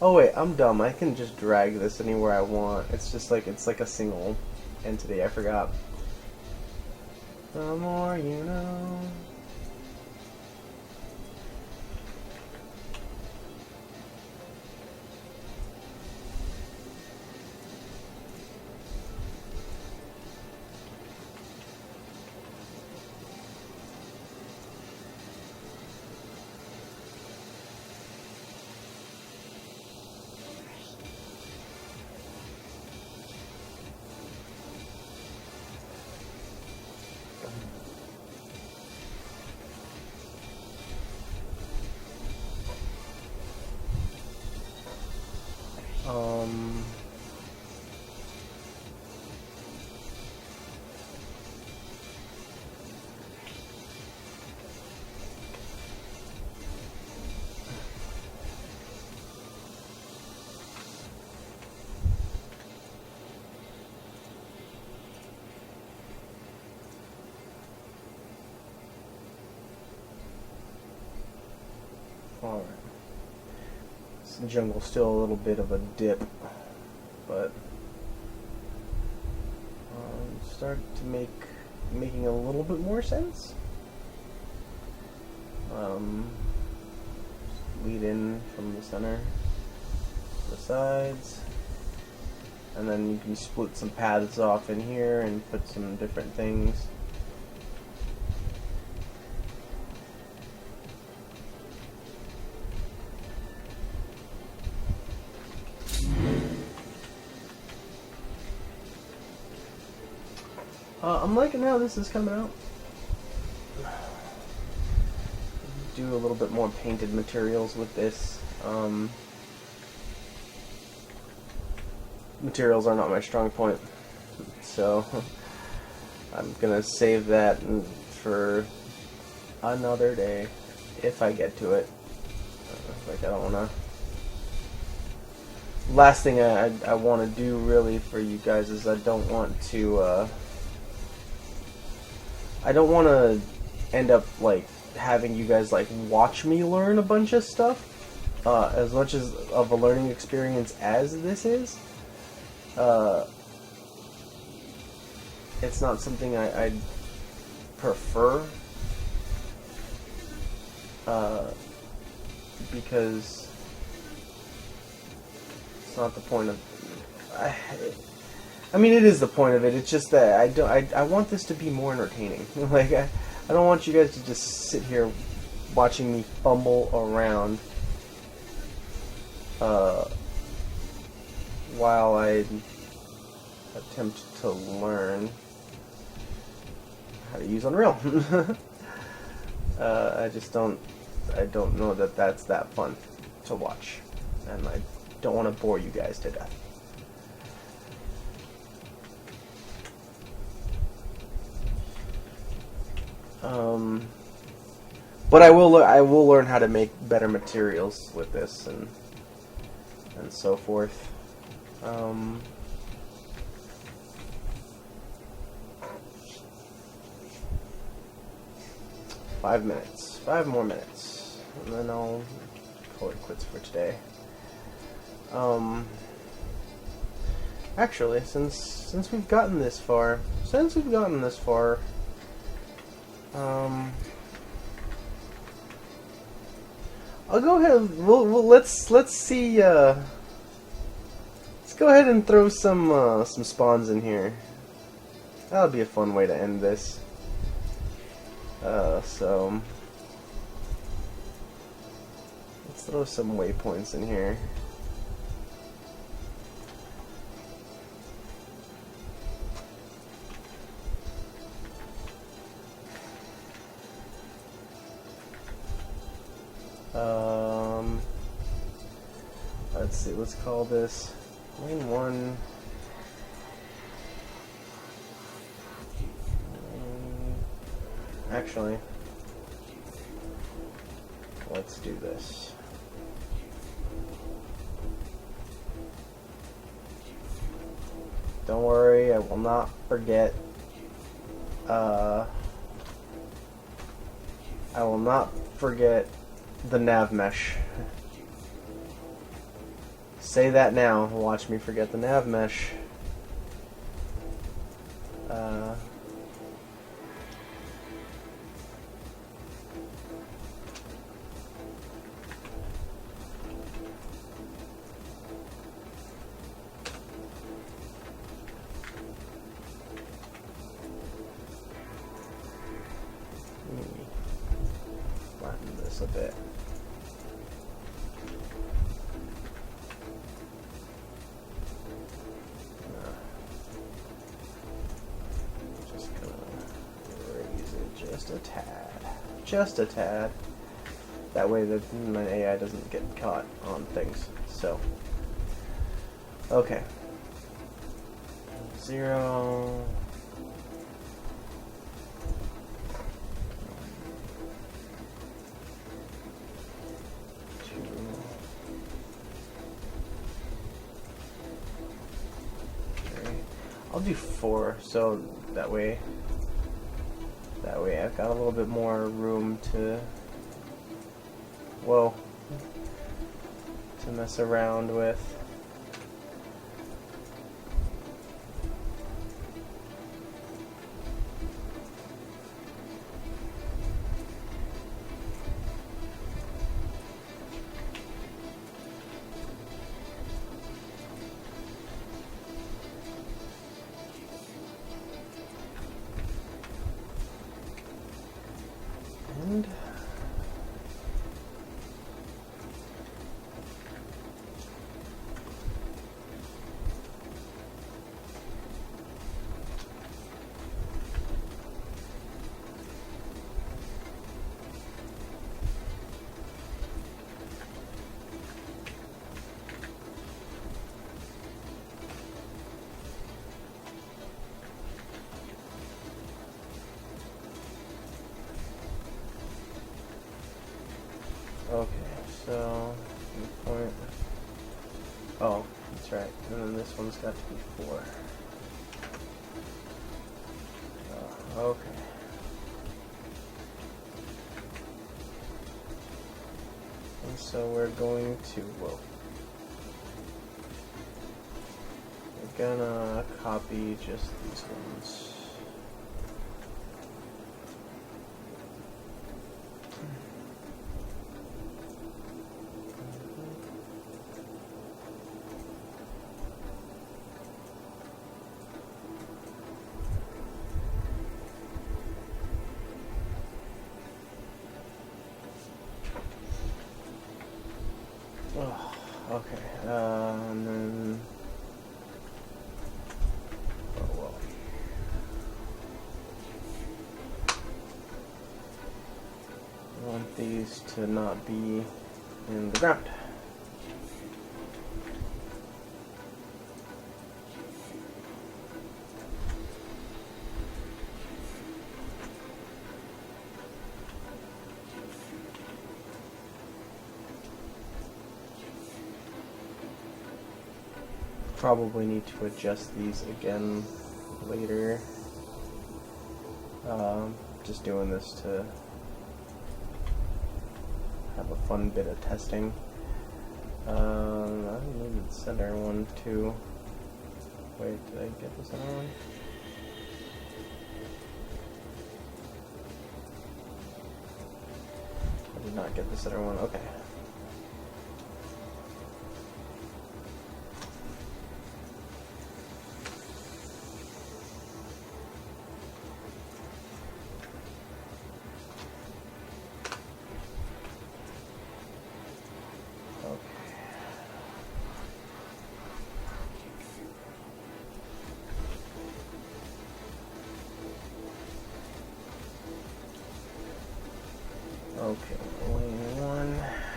Oh wait, I'm dumb. I can just drag this anywhere I want. It's like a single entity. I forgot. The more you know. Alright. This jungle's still a little bit of a dip, but start to making a little bit more sense. Lead in from the center to the sides, and then you can split some paths off in here and put some different things. I'm liking how this is coming out. Do a little bit more painted materials with this. Materials are not my strong point, so I'm gonna save that for another day if I get to it. Like, I don't wanna. Last thing I want to do really for you guys is I don't want to end up like having you guys like watch me learn a bunch of stuff. As much as of a learning experience as this is, it's not something I'd prefer, because it's not the point of. I mean, it is the point of it. It's just that I want this to be more entertaining. Like, I don't want you guys to just sit here watching me fumble around while I attempt to learn how to use Unreal. I don't know that that's that fun to watch, and I don't want to bore you guys to death. But I will learn how to make better materials with this and so forth. 5 minutes. 5 more minutes. And then I'll call it quits for today. Actually, since we've gotten this far, I'll go ahead. Let's see. Let's go ahead and throw some spawns in here. That'll be a fun way to end this. So let's throw some waypoints in here. Let's see, let's call this lane 1. Actually, let's do this. Don't worry, I will not forget. I will not forget the nav mesh. Say that now. Watch me forget the nav mesh. Flatten this a bit. Just a tad. That way my AI doesn't get caught on things. So, okay. 0. I'll do 4, so that way I've got a little bit more room to, to mess around with. Okay, so point. Oh, that's right. And then this one's got to be 4. Okay. And so we're going to, we're gonna copy just these ones. Oh, okay, and then, I want these to not be in the ground. Probably need to adjust these again later. Just doing this to have a fun bit of testing. I need the center one too. Wait, did I get the center one? I did not get the center one. Okay. Okay, lane 1.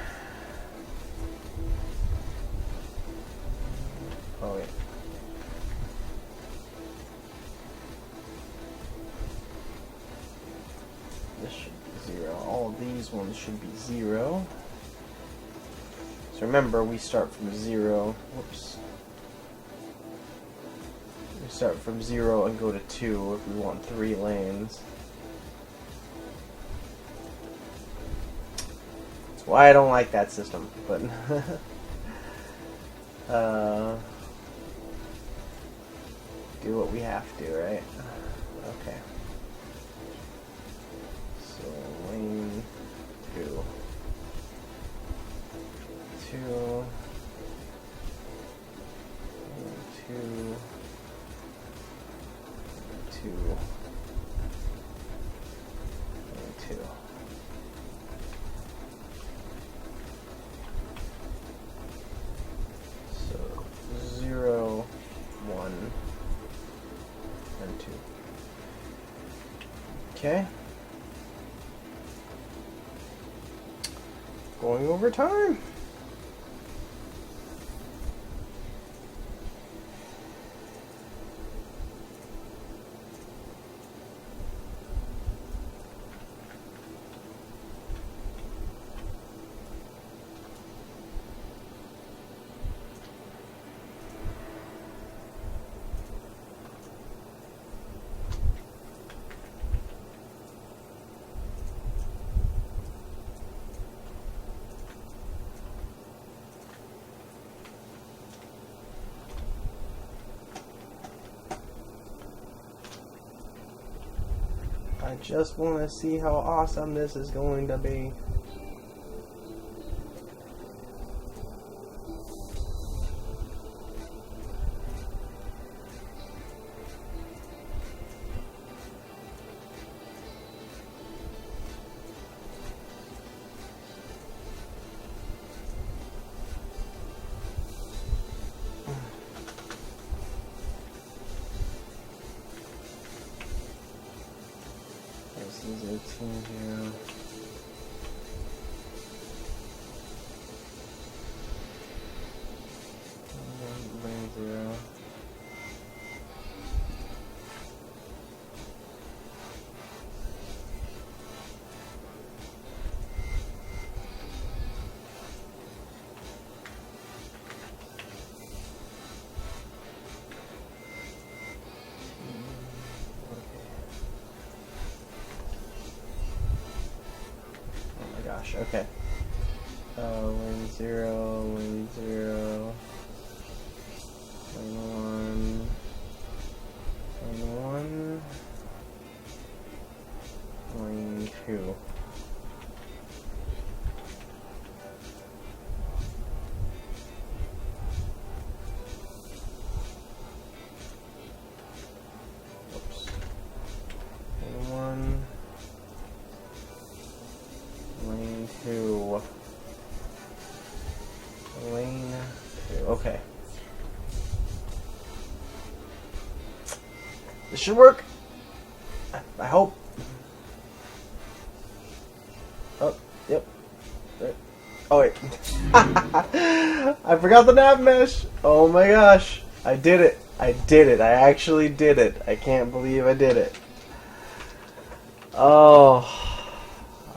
this should be 0. All of these ones should be 0. So remember, we start from 0. Whoops. We start from 0 and go to 2 if we want 3 lanes. That's why I don't like that system, but do what we have to, right? Okay. So lane 2. 2. Lane 2. 2. Lane 2. So 0, 1. And 2. Okay. Going over time. I just want to see how awesome this is going to be. This is 18 here. Lane 0. Gosh, okay. Lane 0, lane 0, lane 1, lane 2. Oops. Lane 1. Lane 2. Lane 2. Okay. This should work. I hope. Oh, yep. Oh, wait. I forgot the nav mesh. Oh my gosh. I did it. I did it. I actually did it. I can't believe I did it. Oh.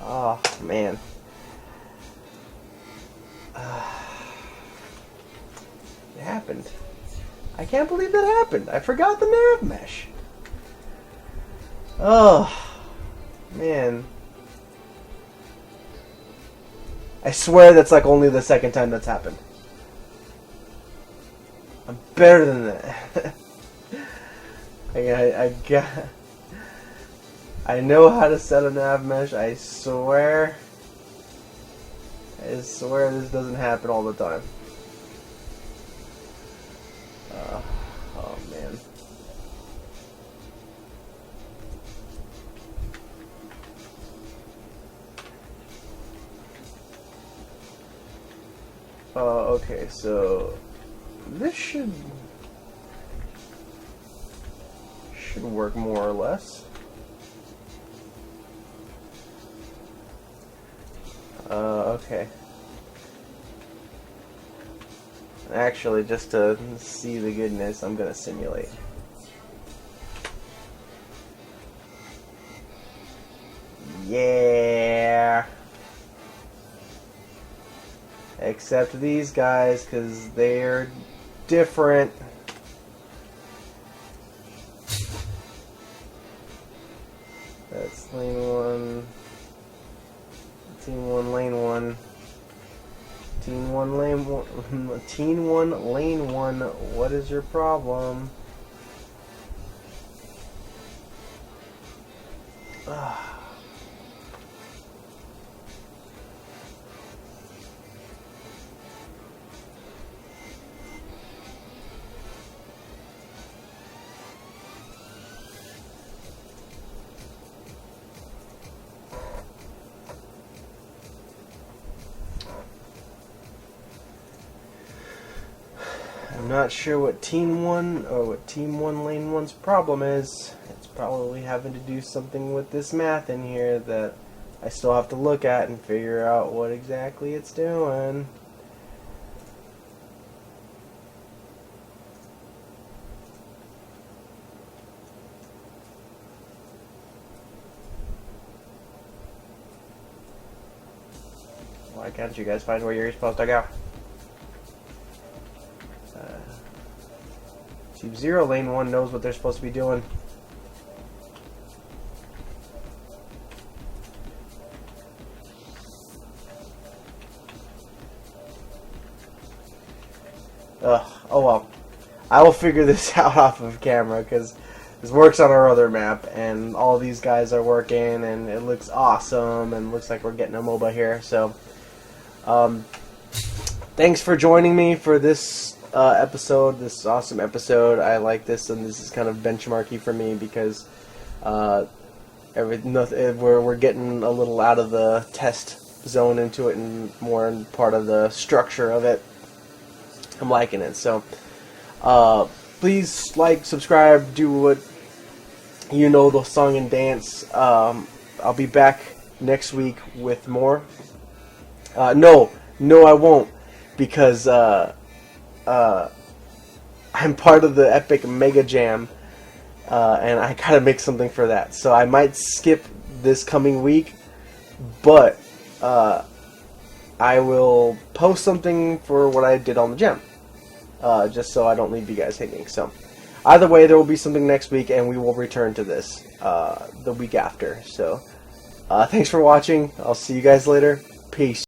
Oh, man. It happened. I can't believe that happened. I forgot the nav mesh. Oh, man. I swear that's like only the second time that's happened. I'm better than that. I know how to set a nav mesh. I swear this doesn't happen all the time. Oh man. Okay, so this should work more or less. Okay. Actually, just to see the goodness, I'm gonna simulate. Yeah. Except these guys, because they're different. That's lane 1. Team 1, lane 1. Team 1, lane 1. Team 1, lane 1. What is your problem? I'm not sure what Team 1 or what Team 1 Lane 1's problem is. It's probably having to do something with this math in here that I still have to look at and figure out what exactly it's doing. Why can't you guys find where you're supposed to go? Team 0, lane 1 knows what they're supposed to be doing. Oh well. I will figure this out off of camera because this works on our other map and all these guys are working and it looks awesome and looks like we're getting a MOBA here. So, thanks for joining me for this episode, this awesome episode. I like this, and this is kind of benchmarky for me because we're getting a little out of the test zone into it and more in part of the structure of it. I'm liking it. So please like, subscribe, do what you know, the song and dance. I'll be back next week with more. No, I won't, because I'm part of the Epic Mega Jam, and I gotta make something for that. So I might skip this coming week, but I will post something for what I did on the gem, just so I don't leave you guys hanging. So either way, there will be something next week, and we will return to this the week after. So thanks for watching. I'll see you guys later. Peace.